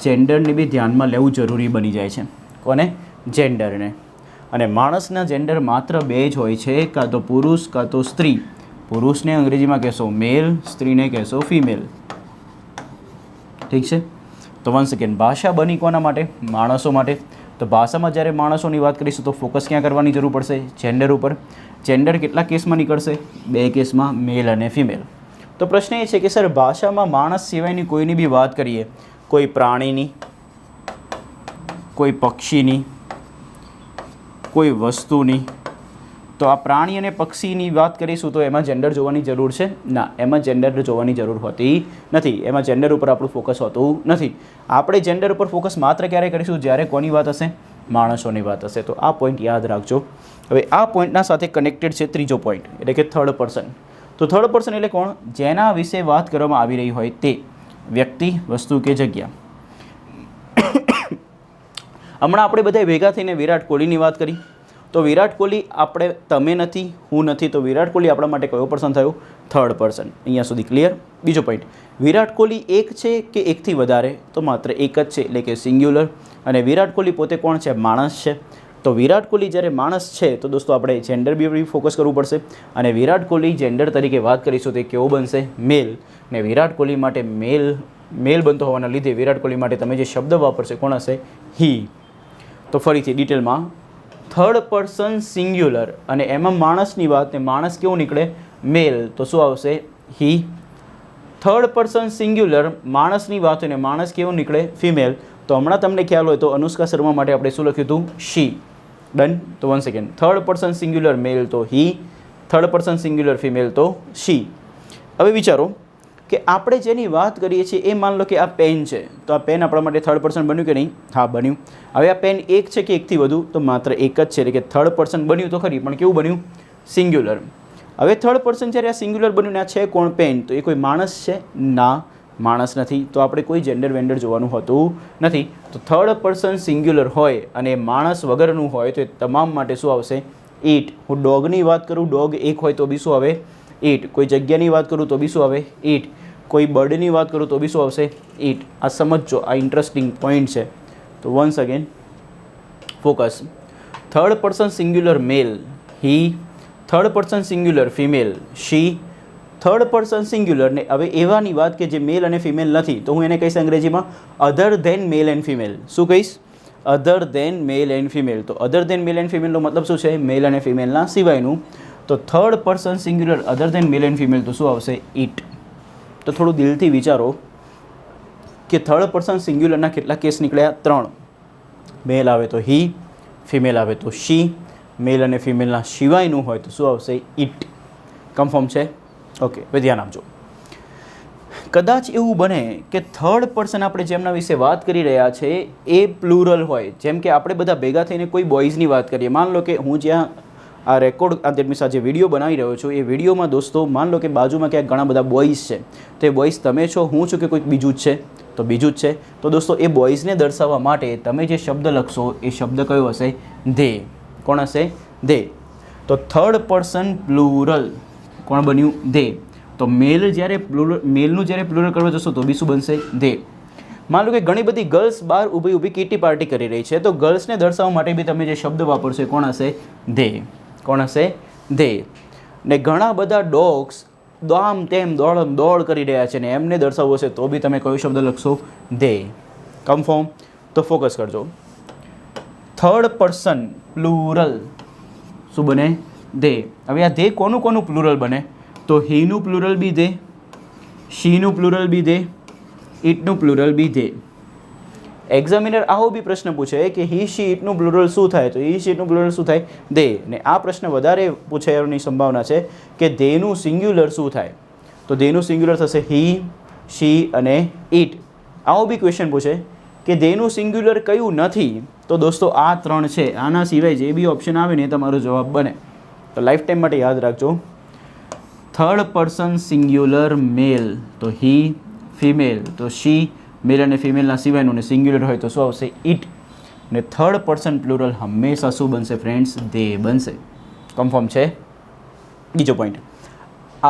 જેન્ડરને બી ધ્યાનમાં લેવું જરૂરી બની જાય છે. કોને? જેન્ડરને. અને માણસના જેન્ડર માત્ર 2 જ હોય છે, કાં તો પુરુષ કાં તો સ્ત્રી. પુરુષને અંગ્રેજીમાં કહેશો મેલ, સ્ત્રીને કહેશો ફિમેલ. ઠીક છે? તો વન સેકન્ડ, ભાષા બની કોના માટે? માણસો માટે. તો ભાષામાં જ્યારે માણસોની વાત કરીશું તો ફોકસ ક્યાં કરવાની જરૂર પડશે? જેન્ડર ઉપર. જેન્ડર કેટલા કેસમાં નીકળશે? 2 કેસમાં, મેલ અને ફિમેલ. તો પ્રશ્ન એ છે કે સર ભાષામાં માણસ સિવાયની કોઈની બી વાત કરીએ, કોઈ પ્રાણીની, કોઈ પક્ષીની, કોઈ વસ્તુની, તો આ પ્રાણી અને પક્ષીની વાત કરીશું તો એમાં જેન્ડર જોવાની જરૂર છે? ના, એમાં જેન્ડર જોવાની જરૂર હોતી નથી. એમાં જેન્ડર ઉપર આપણું ફોકસ હોતું નથી. આપણે જેન્ડર ઉપર ફોકસ માત્ર ક્યારે કરીશું? જ્યારે કોની વાત હશે? માણસોની વાત હશે. તો આ પોઈન્ટ યાદ રાખજો. હવે આ પોઈન્ટના સાથે કનેક્ટેડ છે ત્રીજો પોઈન્ટ, એટલે કે થર્ડ પર્સન. તો થર્ડ પર્સન એટલે કોણ? જેના વિશે વાત કરવામાં આવી રહી હોય તે વ્યક્તિ, વસ્તુ કે જગ્યા. હમણાં આપણે બધા ભેગા થઈને વિરાટ કોહલીની વાત કરી, તો વિરાટ કોહલી આપણે, તમે નથી, હું નથી, તો વિરાટ કોહલી આપણા માટે કયો પર્સન થયો? Third person. અહીંયા સુધી ક્લિયર? બીજો પોઈન્ટ, વિરાટ કોહલી એક છે કે એકથી વધારે? તો માત્ર એક જ છે, એટલે કે સિંગ્યુલર. અને વિરાટ કોહલી પોતે કોણ છે? માણસ છે. તો વિરાટ કોહલી જ્યારે માણસ છે તો દોસ્તો આપણે જેન્ડર બી ફોકસ કરવું પડશે. અને વિરાટ કોહલી જેન્ડર તરીકે વાત કરીશું તે કેવો બનશે? મેલ. ને વિરાટ કોહલી માટે મેલ મેલ બનતો હોવાના લીધે વિરાટ કોહલી માટે તમે જે શબ્દ વાપરશે કોણ હશે? હી. તો ફરીથી ડિટેલમાં, થર્ડ પર્સન સિંગ્યુલર અને એમાં માણસની વાત, ને માણસ કેવું નીકળે? મેલ, તો શું આવશે? હી. થર્ડ પર્સન સિંગ્યુલર માણસની વાત હોય ને માણસ કેવું નીકળે? ફિમેલ. તો હમણાં તમને ખ્યાલ હોય તો અનુષ્કા શર્મા માટે આપણે શું લખ્યું હતું? શી. ડન. તો one second, third person singular male તો he, third person singular female તો શી. હવે વિચારો કે આપણે જેની વાત કરીએ છીએ એ માન લો કે આ પેન છે, તો આ પેન આપણા માટે થર્ડ પર્સન બન્યું કે નહીં? હા, બન્યું. હવે આ પેન એક છે કે એકથી વધુ? તો માત્ર એક જ છે, એટલે કે થર્ડ પર્સન બન્યું તો ખરી, પણ કેવું બન્યું? સિંગ્યુલર. હવે થર્ડ પર્સન જ્યારે આ સિંગ્યુલર બન્યું ને આ છે કોણ? પેન. તો એ કોઈ માણસ છે? ના, માણસ નથી. તો આપણે કોઈ જેન્ડર વેન્ડર જોવાનું હોતું નથી. તો થર્ડ પર્સન સિંગ્યુલર હોય અને માણસ વગરનું હોય તો એ તમામ માટે શું આવશે? ઇટ. હું ડોગની વાત કરું, ડોગ એક હોય તો બી શું આવે? ઇટ. કોઈ જગ્યાની વાત કરું તો બી શું આવે? ઇટ. કોઈ બર્ડની વાત કરું તો બી શું આવશે? ઇટ. આ સમજજો, આ ઇન્ટરેસ્ટિંગ પોઈન્ટ છે. તો once again focus. Third person singular male he, third person singular female she, third person singular ને હવે એવાની વાત કે જે મેલ અને ફિમેલ નથી, તો હું એને કહીશ અંગ્રેજીમાં other than male and female. શું કહીશ? Other than male and female. તો અધર ધેન મેલ એન્ડ ફિમેલનો મતલબ શું છે? મેલ અને ફિમેલના સિવાયનું. તો third person singular other than male and female તો શું આવશે? ઇટ. તો થોડું દિલથી વિચારો કે થર્ડ પર્સન સિંગ્યુલરના કેટલા કેસ નીકળ્યા? 3. મેલ આવે તો હી, ફિમેલ આવે તો શી, મેલ અને ફિમેલના સિવાયનું હોય તો શું આવશે? ઇટ. કન્ફર્મ છે? ઓકે, હવે ધ્યાન આપજો. કદાચ એવું બને કે થર્ડ પર્સન આપણે જેમના વિશે વાત કરી રહ્યા છે એ પ્લુરલ હોય. જેમ કે આપણે બધા ભેગા થઈને કોઈ બોયઝની વાત કરીએ. માન લો કે હું જ્યાં આ રેકોર્ડ દેટ મીન્સ આ જે વિડીયો બનાવી રહ્યો છું એ વિડીયોમાં દોસ્તો માન લો કે બાજુમાં ક્યાંક ઘણા બધા બોયઝ છે, તો એ બોયઝ તમે છો, હું છું, કે કોઈક બીજું જ છે? તો બીજું જ છે. તો દોસ્તો એ બોયઝને દર્શાવવા માટે તમે જે શબ્દ લખશો એ શબ્દ કયો હશે? ધે. કોણ હશે? ધે. તો થર્ડ પર્સન પ્લુરલ કોણ બન્યું? ધે. તો મેલ જ્યારે મેલનું જ્યારે પ્લુરલ કરવા જશો તો બી શું બનશે? ધે. માન લો કે ઘણી બધી ગર્લ્સ બહાર ઊભી કીટી પાર્ટી કરી રહી છે, તો ગર્લ્સને દર્શાવવા માટે બી તમે જે શબ્દ વાપરશો કોણ હશે? ધે. કોણ હશે? ધે. ને ઘણા બધા ડોગ્સ આમ તેમ દોડ કરી રહ્યા છે ને એમને દર્શાવવું હશે તો બી તમે કયો શબ્દ લખશો? ધે. કન્ફર્મ? તો ફોકસ કરજો. થર્ડ પર્સન પ્લુરલ શું બને? ધે. હવે આ ધે કોનું પ્લુરલ બને? તો હીનું પ્લુરલ બી ધે, શીનું પ્લુરલ બી ધે, ઇટનું પ્લુરલ બી ધે. એક્ઝામિનર આવો બી પ્રશ્ન પૂછે કે હી શી ઇટનું પ્લુરલ શું થાય? તો હી શી ઇટનું પ્લુરલ શું થાય? ધે. ને આ પ્રશ્ન વધારે પૂછાવાની સંભાવના છે કે ધેનું સિંગ્યુલર શું થાય? તો ધેનું સિંગ્યુલર થશે હી, શી અને ઇટ. આવો બી ક્વેશ્ચન પૂછે કે ધેનું સિંગ્યુલર કયું નથી? તો દોસ્તો આ 3 છે. આના સિવાય જે બી ઓપ્શન આવે ને એ તમારો જવાબ બને. તો લાઈફ ટાઈમ માટે યાદ રાખજો. થર્ડ પર્સન સિંગ્યુલર મેલ તો હી, ફિમેલ તો શી, મેલ અને ફિમેલના સિવાયનું ને સિંગ્યુલર હોય તો શું આવશે? ઇટ. ને થર્ડ પર્સન પ્લુરલ હંમેશા શું બનશે ફ્રેન્ડ્સ? ધે બનશે. કન્ફર્મ છે? બીજો પોઈન્ટ,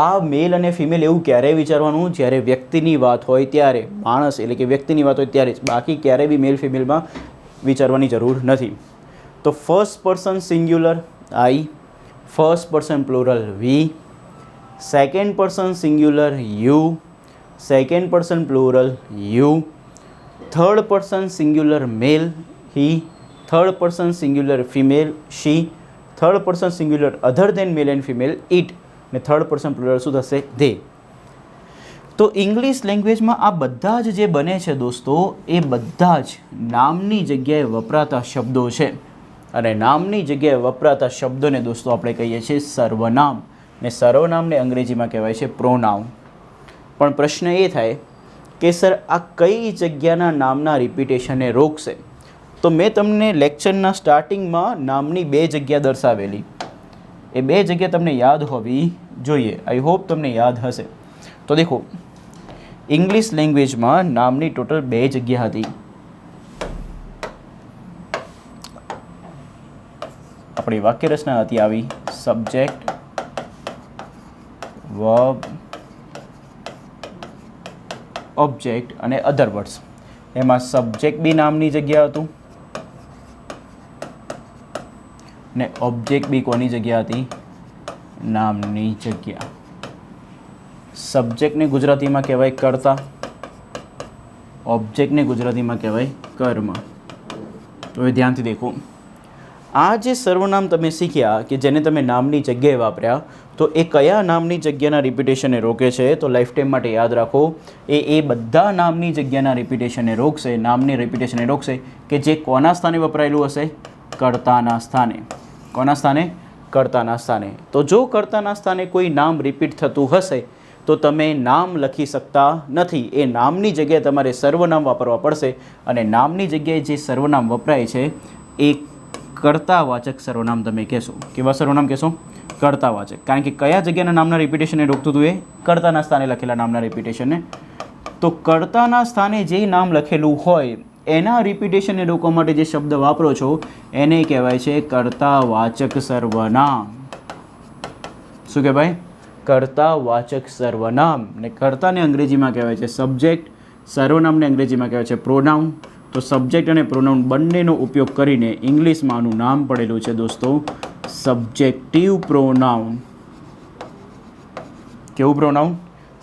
આ મેલ અને ફિમેલ એવું ક્યારેય વિચારવાનું જ્યારે વ્યક્તિની વાત હોય ત્યારે, માણસ એટલે કે વ્યક્તિની વાત હોય ત્યારે જ, બાકી ક્યારેય બી મેલ ફિમેલમાં વિચારવાની જરૂર નથી. તો first person singular I, first person plural we, second person singular you, second person plural you, third person singular male he, third person singular female she, third person singular other than male and female it, ને third person plural શું થશે? They. તો English લેંગ્વેજમાં આ બધા જ જે બને છે દોસ્તો એ બધા જ નામની જગ્યાએ વપરાતા શબ્દો છે. અને નામની જગ્યાએ વપરાતા શબ્દોને દોસ્તો આપણે કહીએ છીએ સર્વનામ. ને સર્વનામને અંગ્રેજીમાં કહેવાય છે પ્રોનાઉન. પણ પ્રશ્ન એ થાય કે સર આ કઈ જગ્યાના નામના રિપીટેશનને રોકશે? તો મેં તમને લેક્ચરના સ્ટાર્ટિંગમાં નામની 2 જગ્યા દર્શાવેલી. એ 2 જગ્યા તમને યાદ હોવી જોઈએ. આઈ હોપ તમને યાદ હશે. તો દેખો, ઇંગ્લિશ લેંગ્વેજમાં નામની ટોટલ 2 જગ્યા હતી. આપણી વાક્યરચના હતી આવી સબ્જેક્ટ, વર્બ, ઓબ્જેક્ટ અને અધર વર્ડ્સ. એમાં સબ્જેક્ટ બી નામની જગ્યા હતું ને ઓબ્જેક્ટ બી કોની જગ્યા હતી? નામની જગ્યા. સબ્જેક્ટને ગુજરાતીમાં કહેવાય કર્તા, ઓબ્જેક્ટને ગુજરાતીમાં કહેવાય કર્મ. તો હવે ધ્યાનથી દેખો, આ જે સર્વનામ તમે શીખ્યા કે જેને તમે નામની જગ્યાએ વાપર્યા, તો એ કયા નામની જગ્યાના રિપીટેશનને રોકે છે? તો લાઈફ ટાઈમ માટે યાદ રાખો, એ બધા નામની જગ્યાના રિપીટેશનને રોકશે, નામની રિપીટેશનને રોકશે કે જે કોના સ્થાને વપરાયેલું હશે? કર્તાના સ્થાને. કોના સ્થાને? કર્તાના સ્થાને. તો જો કર્તાના સ્થાને કોઈ નામ રિપીટ થતું હશે તો તમે નામ લખી શકતા નથી. એ નામની જગ્યાએ તમારે સર્વનામ વાપરવા પડશે, અને નામની જગ્યાએ જે સર્વનામ વપરાય છે એ કર્તાવાચક સર્વનામ તમે કહેશો. કેવા સર્વનામ કહેશો? કર્તાવાચક. કારણ કે કયા જગ્યાના નામના રિપીટેશનને રોકતું હતું? એ કર્તાના સ્થાને લખેલા નામના રિપીટેશનને. તો કર્તાના સ્થાને જે નામ લખેલું હોય એના રિપીટેશનને રોકવા માટે જે શબ્દ વાપરો છો એને કહેવાય છે કર્તાવાચક સર્વનામ. શું કહેવાય? કર્તાવાચક સર્વનામ. ને કર્તાને અંગ્રેજીમાં કહેવાય છે સબ્જેક્ટ, સર્વનામને અંગ્રેજીમાં કહેવાય છે પ્રોનાઉન. તો સબ્જેક્ટ અને પ્રોનાઉન બંનેનો ઉપયોગ કરીને ઇંગ્લિશમાં આનું નામ પડેલું છે દોસ્તો સબ્જેક્ટિવ પ્રોનાઉન. કેવું પ્રોનાઉન?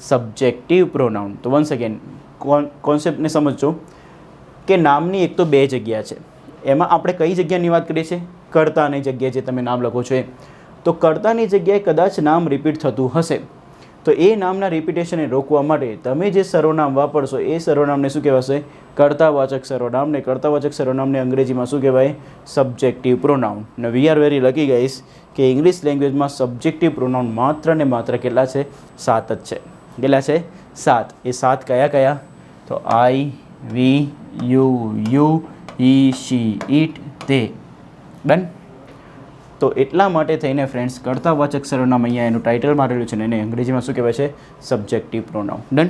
Subjective pronoun. તો વન્સ અગેન કોન્સેપ્ટને સમજજો કે નામની એક તો બે જગ્યા છે. એમાં આપણે કઈ જગ્યાની વાત કરીએ છીએ? કર્તાની જગ્યાએ જે તમે નામ લખો છો એ. તો કર્તાની જગ્યાએ કદાચ નામ રિપીટ થતું હશે તો એ નામના રિપીટેશનને રોકવા માટે તમે જે સર્વનામ વાપરશો એ સર્વનામને શું કહેવાશે? કર્તાવાચક સર્વનામ. ને કર્તાવાચક સર્વનામને અંગ્રેજીમાં શું કહેવાય? Subjective pronoun. ને we are very lucky guys કે ઇંગ્લિશ લેંગ્વેજમાં સબ્જેક્ટિવ પ્રોનાઉન માત્ર ને માત્ર કેટલા છે? 7 જ છે. કેટલા છે? 7. એ 7 કયા કયા? તો આઈ, we, you, he, she, it, તે. ડન. તો એટલા માટે થઈને ફ્રેન્ડ્સ કર્તાવાચક સર્વનામ અહીંયા એનું ટાઇટલ મારેલું છે ને એને અંગ્રેજીમાં શું કહેવાય છે? Subjective pronoun. ડન.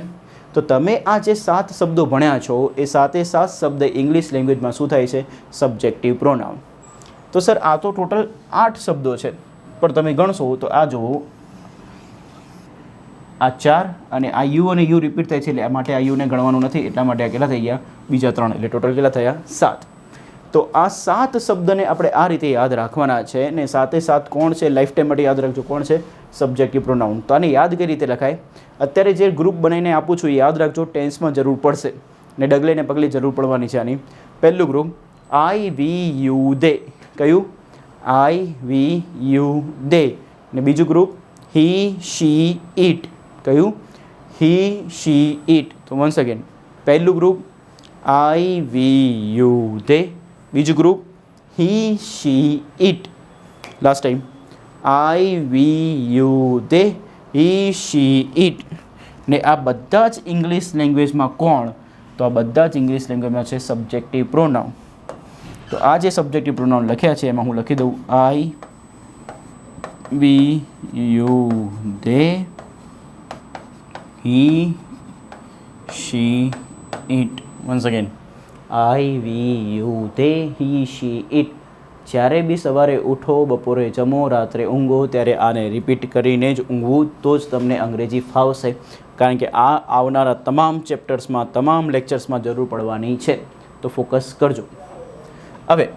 તો તમે આ જે 7 શબ્દો ભણ્યા છો એ 7 શબ્દ ઇંગ્લિશ લેંગ્વેજમાં શું થાય છે? Subjective pronoun. તો સર આ તો ટોટલ 8 શબ્દો છે, પણ તમે ગણશો તો આ જુઓ, આ 4 અને આ યુ અને યુ રિપીટ થાય છે એટલે આ માટે આ યુને ગણવાનું નથી, એટલા માટે આ કેટલા થઈ ગયા? બીજા 3, એટલે ટોટલ કેટલા થયા? 7. તો આ 7 શબ્દને આપણે આ રીતે યાદ રાખવાના છે ને 7 કોણ છે? લાઈફ ટાઈમ માટે યાદ રાખજો કોણ છે? Subjective pronoun. તો આને યાદ કઈ રીતે લખાય? અત્યારે જે ગ્રુપ બનાવીને આપું છું યાદ રાખજો, ટેન્સમાં જરૂર પડશે ને ડગલે ને પગલે જરૂર પડવાની છે આની. પહેલું group I, we, you, they. કયું? I, we, you, they. ને બીજું ગ્રુપ હી, શી, ઇટ. કયું? He, she, it. તો વન્સ અગેન પહેલું group I, we, you, they. બીજું group he, she, it. Last time I, we, you, they, he, she, it. ને આ બધા જ ઇંગ્લિશ લેંગ્વેજમાં કોણ? તો આ બધા જ ઇંગ્લિશ લેંગ્વેજમાં છે સબ્જેક્ટિવ પ્રોનાઉન. તો આ જે સબ્જેક્ટિવ પ્રોનાઉન લખ્યા છે એમાં હું લખી દઉં I, we, you, they, he, she, it. Once again I, we, you, they, he, she, it. જ્યારે બી સવારે ઉઠો, બપોરે જમો, રાત્રે ઊંઘો ત્યારે આને રિપીટ કરીને જ ઊંઘવું, તો જ તમને અંગ્રેજી ફાવશે. કારણ કે આ આવનારા તમામ ચેપ્ટર્સમાં, તમામ લેક્ચર્સમાં જરૂર પડવાની છે. તો ફોકસ કરજો. હવે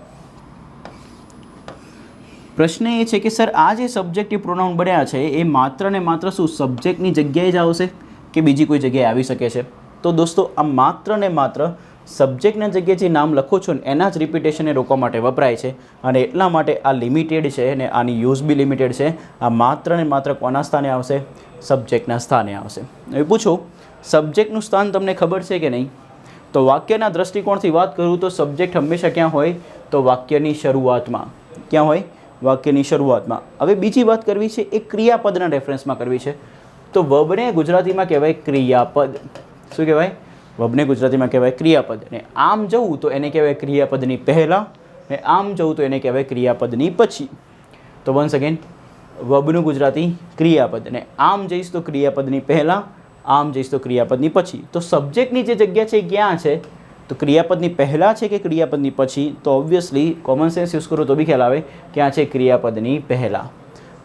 પ્રશ્ન એ છે કે સર આ જે સબ્જેક્ટિવ પ્રોનાઉન બન્યા છે એ માત્ર ને માત્ર શું સબ્જેક્ટની જગ્યાએ જ આવશે કે બીજી કોઈ જગ્યાએ આવી શકે છે? તો દોસ્તો આ માત્ર ને માત્ર સબ્જેક્ટના જગ્યાએ જે નામ લખો છો ને એના જ રિપીટેશનને રોકવા માટે વપરાય છે, અને એટલા માટે આ લિમિટેડ છે અને આની યુઝ બી લિમિટેડ છે. આ માત્ર ને માત્ર કોના સ્થાને આવશે? સબ્જેક્ટના સ્થાને આવશે. હવે પૂછો, સબ્જેક્ટનું સ્થાન તમને ખબર છે કે નહીં? તો વાક્યના દૃષ્ટિકોણથી વાત કરું તો સબ્જેક્ટ હંમેશા ક્યાં હોય? તો વાક્યની શરૂઆતમાં. ક્યાં હોય? વાક્યની શરૂઆતમાં. હવે બીજી વાત કરવી છે એ ક્રિયાપદના રેફરન્સમાં કરવી છે. તો વર્બને ગુજરાતીમાં કહેવાય ક્રિયાપદ. શું કહેવાય? વર્બને ગુજરાતીમાં કહેવાય ક્રિયાપદ. ને આમ જવું તો એને કહેવાય ક્રિયાપદની પહેલાં, ને આમ જવું તો એને કહેવાય ક્રિયાપદની પછી. તો વન્સ અગેન વર્બનું ગુજરાતી ક્રિયાપદ, ને આમ જઈશ તો ક્રિયાપદની પહેલાં, આમ જઈશ તો ક્રિયાપદની પછી. તો સબ્જેક્ટની જે જગ્યા છે એ ક્યાં છે? તો ક્રિયાપદની પહેલાં છે કે ક્રિયાપદની પછી? તો ઓબ્વિયસલી કોમન સેન્સ યુઝ કરો તો બી ખ્યાલ આવે ક્યાં છે? ક્રિયાપદની પહેલાં.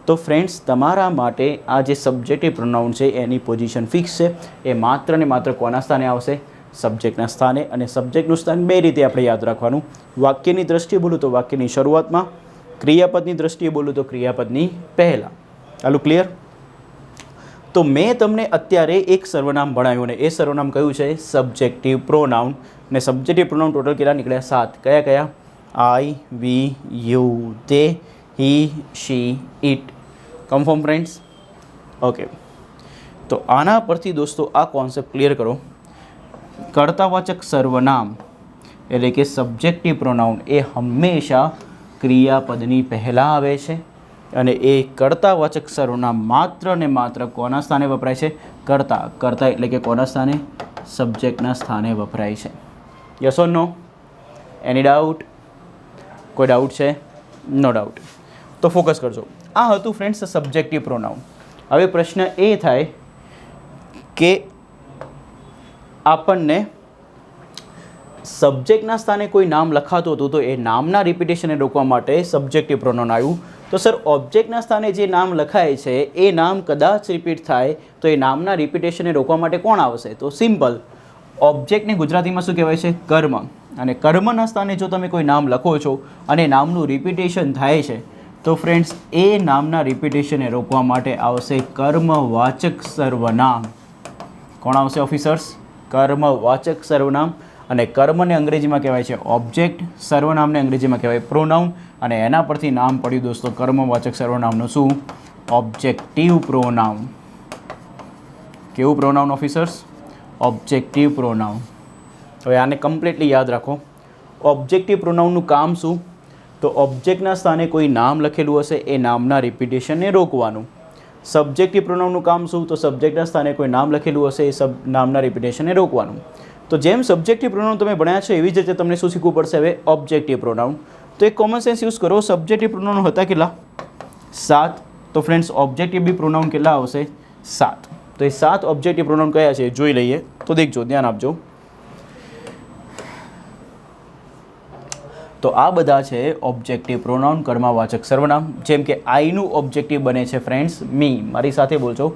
તો ફ્રેન્ડ્સ તમારા માટે આ જે સબ્જેક્ટિવ પ્રોનાઉન છે એની પોઝિશન ફિક્સ છે. એ માત્ર ને માત્ર કોના સ્થાને આવશે? સબ્જેક્ટના સ્થાને. અને સબ્જેક્ટનું સ્થાન બે રીતે આપણે યાદ રાખવાનું. વાક્યની દ્રષ્ટિએ બોલું તો વાક્યની શરૂઆતમાં, ક્રિયાપદની દ્રષ્ટિએ બોલું તો ક્રિયાપદની પહેલાં. ચાલુ ક્લિયર? તો મેં તમને અત્યારે એક સર્વનામ ભણાવ્યું ને એ સર્વનામ કયું છે? Subjective pronoun. ને સબ્જેક્ટિવ પ્રોનાઉન ટોટલ કેટલા નીકળ્યા? 7. કયા કયા? આઈ, વી, યુ, તે, હી, she, it. Confirm friends? Okay, તો આના પરથી દોસ્તો આ કોન્સેપ્ટ ક્લિયર કરો. કર્તાવાચક સર્વનામ એટલે કે સબ્જેક્ટિવ પ્રોનાઉન એ હંમેશા ક્રિયાપદની પહેલાં આવે છે અને એ કર્તાવાચક સર્વનામ માત્ર ને માત્ર કોના સ્થાને વપરાય છે? કર્તા. કર્તા એટલે કે કોના સ્થાને? સબ્જેક્ટના સ્થાને વપરાય છે. Yes or no? Any doubt? કોઈ ડાઉટ છે? No doubt. તો ફોકસ કરજો. આ હતું ફ્રેન્ડ્સ સબ્જેક્ટિવ પ્રોનાઉન. હવે પ્રશ્ન એ થાય કે આપણને સબ્જેક્ટના સ્થાને કોઈ નામ લખાતું હતું તો એ નામના રિપીટેશનને રોકવા માટે સબ્જેક્ટિવ પ્રોનાઉન આવ્યું. તો સર ઓબ્જેક્ટના સ્થાને જે નામ લખાય છે એ નામ કદાચ રિપીટ થાય તો એ નામના રિપીટેશનને રોકવા માટે કોણ આવશે? તો સિમ્પલ, ઓબ્જેક્ટને ગુજરાતીમાં શું કહેવાય છે? કર્મ. અને કર્મના સ્થાને જો તમે કોઈ નામ લખો છો અને નામનું રિપીટેશન થાય છે તો ફ્રેન્ડ્સ એ નામના રિપીટેશનને રોકવા માટે આવશે કર્મવાચક સર્વનામ. કોણ આવશે ઓફિસર્સ? કર્મવાચક સર્વનામ. અને કર્મને અંગ્રેજીમાં કહેવાય છે ઓબ્જેક્ટ, સર્વનામને અંગ્રેજીમાં કહેવાય પ્રોનાઉન. અને એના પરથી નામ પડ્યું દોસ્તો કર્મવાચક સર્વનામનું શું? Objective pronoun. કેવું પ્રોનાઉન ઓફિસર્સ? Objective pronoun. હવે આને કમ્પ્લીટલી યાદ રાખો. ઓબ્જેક્ટિવ પ્રોનાઉનનું કામ શું? તો ઓબ્જેક્ટના સ્થાને કોઈ નામ લખેલું હશે એ નામના રિપીટેશનને રોકવાનું. સબ્જેક્ટિવ પ્રોનાઉનનું કામ શું? તો સબ્જેક્ટના સ્થાને કોઈ નામ લખેલું હશે એ નામના રિપીટેશનને રોકવાનું. તો જેમ સબ્જેક્ટિવ પ્રોનાઉન તમે ભણ્યા છો એવી જ રીતે તમને શું શીખવું પડશે હવે? Objective pronoun. તો એક કોમન સેન્સ યુઝ કરો. સબ્જેક્ટિવ પ્રોનાઉન હતા કેટલા? 7. તો ફ્રેન્ડ્સ ઓબ્જેક્ટિવ બી પ્રોનાઉન કેટલા આવશે? 7. તો એ 7 ઓબ્જેક્ટિવ પ્રોનાઉન કયા છે જોઈ લઈએ. તો દેખજો, ધ્યાન આપજો. તો આ બધા છે ઓબ્જેક્ટિવ પ્રોનાઉન, કર્મવાચક સર્વનામ. જેમ કે આઈનું ઓબ્જેક્ટિવ બને છે ફ્રેન્ડ્સ મી. મારી સાથે બોલજો.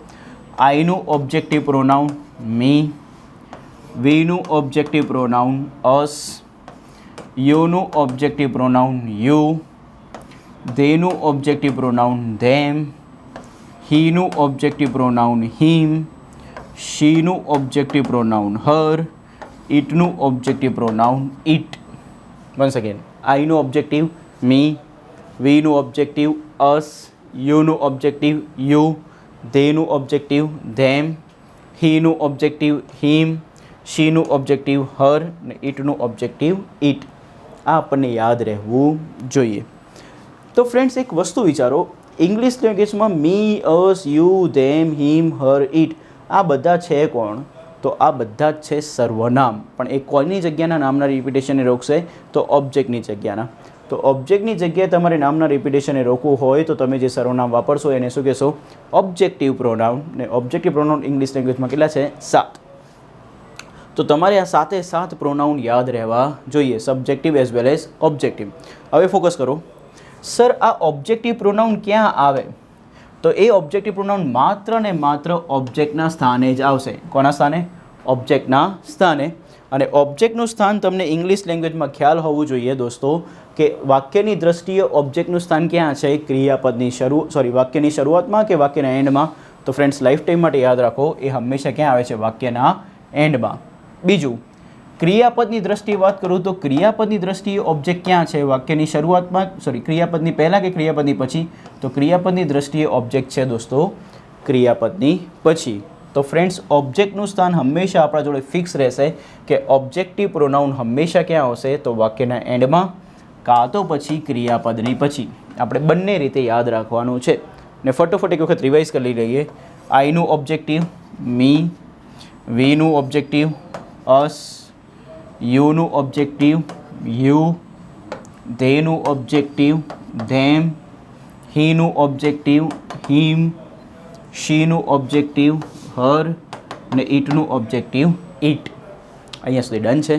આઈનું ઓબ્જેક્ટિવ પ્રોનાઉન મી. વીનું ઓબ્જેક્ટિવ પ્રોનાઉન અસ. યુનું ઓબ્જેક્ટિવ પ્રોનાઉન યુ. ધેનું ઓબ્જેક્ટિવ પ્રોનાઉન ધેમ. હીનું ઓબ્જેક્ટિવ પ્રોનાઉન હિમ. શીનું ઓબ્જેક્ટિવ પ્રોનાઉન હર. ઇટનું objective pronoun it. Once again, આઈનું ઓબ્જેક્ટિવ મી. વીનું ઓબ્જેક્ટિવ અસ. યુનું ઓબ્જેક્ટિવ યુ. ધેનું ઓબ્જેક્ટિવ ધેમ. હીનું ઓબ્જેક્ટિવ હિમ. શીનું ઓબ્જેક્ટિવ હર અને ઇટનું ઓબ્જેક્ટિવ ઇટ. આ આપણને યાદ રહેવું જોઈએ. તો ફ્રેન્ડ્સ એક વસ્તુ વિચારો, ઇંગ્લિશ લેંગ્વેજમાં મી, અસ, you, them, him, Har, it આ બધા છે કોણ? તો આ બધા જ છે સર્વનામ. પણ એ કોઈની જગ્યાના નામના રિપીટેશનને રોકશે? તો ઓબ્જેક્ટની જગ્યાના. તો ઓબ્જેક્ટની જગ્યાએ તમારે નામના રિપીટેશનને રોકવું હોય તો તમે જે સર્વનામ વાપરશો એને શું કહેશો? Objective pronoun. ને ઓબ્જેક્ટિવ પ્રોનાઉન ઇંગ્લિશ લેંગ્વેજમાં કેટલા છે? 7. તો તમારે આ 7 પ્રોનાઉન યાદ રહેવા જોઈએ, subjective as well as objective. હવે ફોકસ કરો. સર આ ઓબ્જેક્ટિવ પ્રોનાઉન ક્યાં આવે? તો એ ઓબ્જેક્ટિવ પ્રોનાઉન માત્ર ને માત્ર ઓબ્જેક્ટના સ્થાને જ આવશે. કોના સ્થાને? ઓબ્જેક્ટના સ્થાને. અને ઓબ્જેક્ટનું સ્થાન તમને ઇંગ્લિશ લેંગ્વેજમાં ખ્યાલ હોવું જોઈએ દોસ્તો કે વાક્યની દ્રષ્ટિએ ઓબ્જેક્ટનું સ્થાન ક્યાં છે? ક્રિયાપદની વાક્યની શરૂઆતમાં કે વાક્યના એન્ડમાં? તો ફ્રેન્ડ્સ લાઈફ ટાઈમ માટે યાદ રાખો, એ હંમેશા ક્યાં આવે છે? વાક્યના એન્ડમાં. બીજું, ક્રિયાપદની દ્રષ્ટિએ વાત કરું તો ક્રિયાપદની દ્રષ્ટિએ ઓબ્જેક્ટ ક્યાં છે? વાક્યની શરૂઆતમાં, ક્રિયાપદની પહેલાં કે ક્રિયાપદની પછી? તો ક્રિયાપદની દ્રષ્ટિએ ઓબ્જેક્ટ છે દોસ્તો ક્રિયાપદની પછી. તો ફ્રેન્ડ્સ ઓબ્જેક્ટનું સ્થાન હંમેશા આપણા જોડે ફિક્સ રહેશે કે ઓબ્જેક્ટિવ પ્રોનાઉન હંમેશા ક્યાં આવશે? તો વાક્યના એન્ડમાં કાં તો પછી ક્રિયાપદની પછી. આપણે બંને રીતે યાદ રાખવાનું છે. ને ફટોફટ એક વખત રિવાઇઝ કરી લઈએ. આઈનું ઓબ્જેક્ટિવ મી. વીનું ઓબ્જેક્ટિવ અસ. યુનું ઓબ્જેક્ટિવ યુ. ધેનું ઓબ્જેક્ટિવ ધેમ. હીનું ઓબ્જેક્ટિવ હિમ. શીનું ઓબ્જેક્ટિવ હર અને ઇટનું ઓબ્જેક્ટિવ ઇટ. અહીંયા સુધી ડન છે.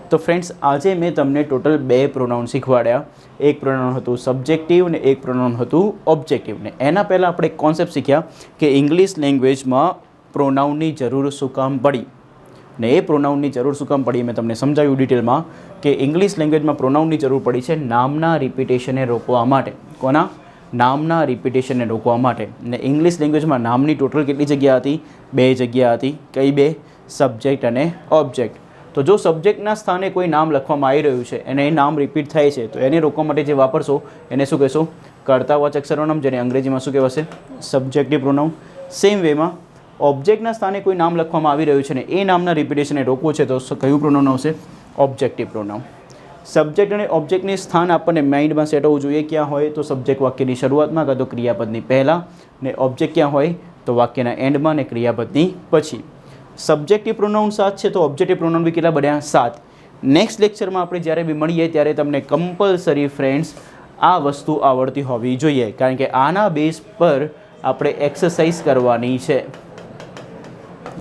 તો ફ્રેન્ડ્સ આજે મેં તમને ટોટલ 2 પ્રોનાઉન શીખવાડ્યા. એક પ્રોનાઉન હતું સબ્જેક્ટિવ ને એક પ્રોનાઉન હતું ઓબ્જેક્ટિવ. ને એના પહેલાં આપણે એક કોન્સેપ્ટ શીખ્યા કે ઇંગ્લિશ લેંગ્વેજમાં પ્રોનાઉનની જરૂર શું કામ પડી. ને એ પ્રોનાઉનની જરૂર શું કામ પડી મેં તમને સમજાવ્યું ડિટેલમાં કે ઇંગ્લિશ લેંગ્વેજમાં પ્રોનાઉનની જરૂર પડી છે નામના રિપીટેશનને રોકવા માટે. કોના? નામના રિપીટેશનને રોકવા માટે. ને ઇંગ્લિશ લેંગ્વેજમાં નામની ટોટલ કેટલી જગ્યા હતી? 2 જગ્યા હતી. કઈ 2? સબ્જેક્ટ અને ઓબ્જેક્ટ. તો જો સબ્જેક્ટના સ્થાને કોઈ નામ લખવામાં આવી રહ્યું છે અને એ નામ રિપીટ થાય છે તો એને રોકવા માટે જે વાપરશો એને શું કહેશો? કર્તાવાચક સર્વનામ, જેને અંગ્રેજીમાં શું કહેવાશે? Subjective pronoun. સેમ વેમાં ઓબ્જેક્ટના સ્થાને કોઈ નામ લખવામાં આવી રહ્યું છે ને એ નામના રિપીટેશનને રોકવું છે તો કયું પ્રોનાઉન આવશે? Objective pronoun. સબ્જેક્ટ અને ઓબ્જેક્ટની સ્થાન આપણને માઇન્ડમાં સેટ હોવું જોઈએ. ક્યાં હોય? તો સબ્જેક્ટ વાક્યની શરૂઆતમાં કાં તો ક્રિયાપદની પહેલાં, ને ઓબ્જેક્ટ ક્યાં હોય? તો વાક્યના એન્ડમાં ને ક્રિયાપદની પછી. સબ્જેક્ટિવ પ્રોનાઉન 7 છે તો ઓબ્જેક્ટિવ પ્રોનાઉન બી કેટલા બન્યા? 7. નેક્સ્ટ લેક્ચરમાં આપણે જ્યારે બી મળીએ ત્યારે તમને કમ્પલસરી ફ્રેન્ડ્સ આ વસ્તુ આવડતી હોવી જોઈએ, કારણ કે આના બેઝ પર આપણે એક્સરસાઇઝ કરવાની છે.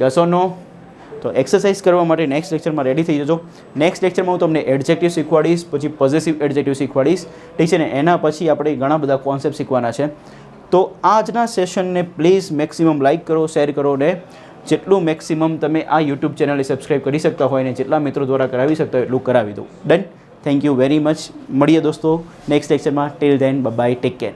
યસ ઓર નો? તો એક્સરસાઇઝ કરવા માટે નેક્સ્ટ લેક્ચરમાં રેડી થઈ જજો. નેક્સ્ટ લેક્ચરમાં હું તમને એડજેક્ટિવ શીખવાડીશ, પછી પોઝેસિવ એડજેક્ટિવ શીખવાડીશ, ઠીક છે ને? એના પછી આપણે ઘણા બધા કોન્સેપ્ટ શીખવાના છે. તો આજના સેશનને પ્લીઝ મેક્સિમમ લાઇક કરો, શેર કરો, ને જેટલું મેક્સિમમ તમે આ યુટ્યુબ ચેનલને સબસ્ક્રાઈબ કરી શકતા હોય ને જેટલા મિત્રો દ્વારા કરાવી શકતા હોય એટલું કરાવી દો. Done? Thank you very much. મળીએ દોસ્તો નેક્સ્ટ લેક્ચરમાં. Till then by, take care.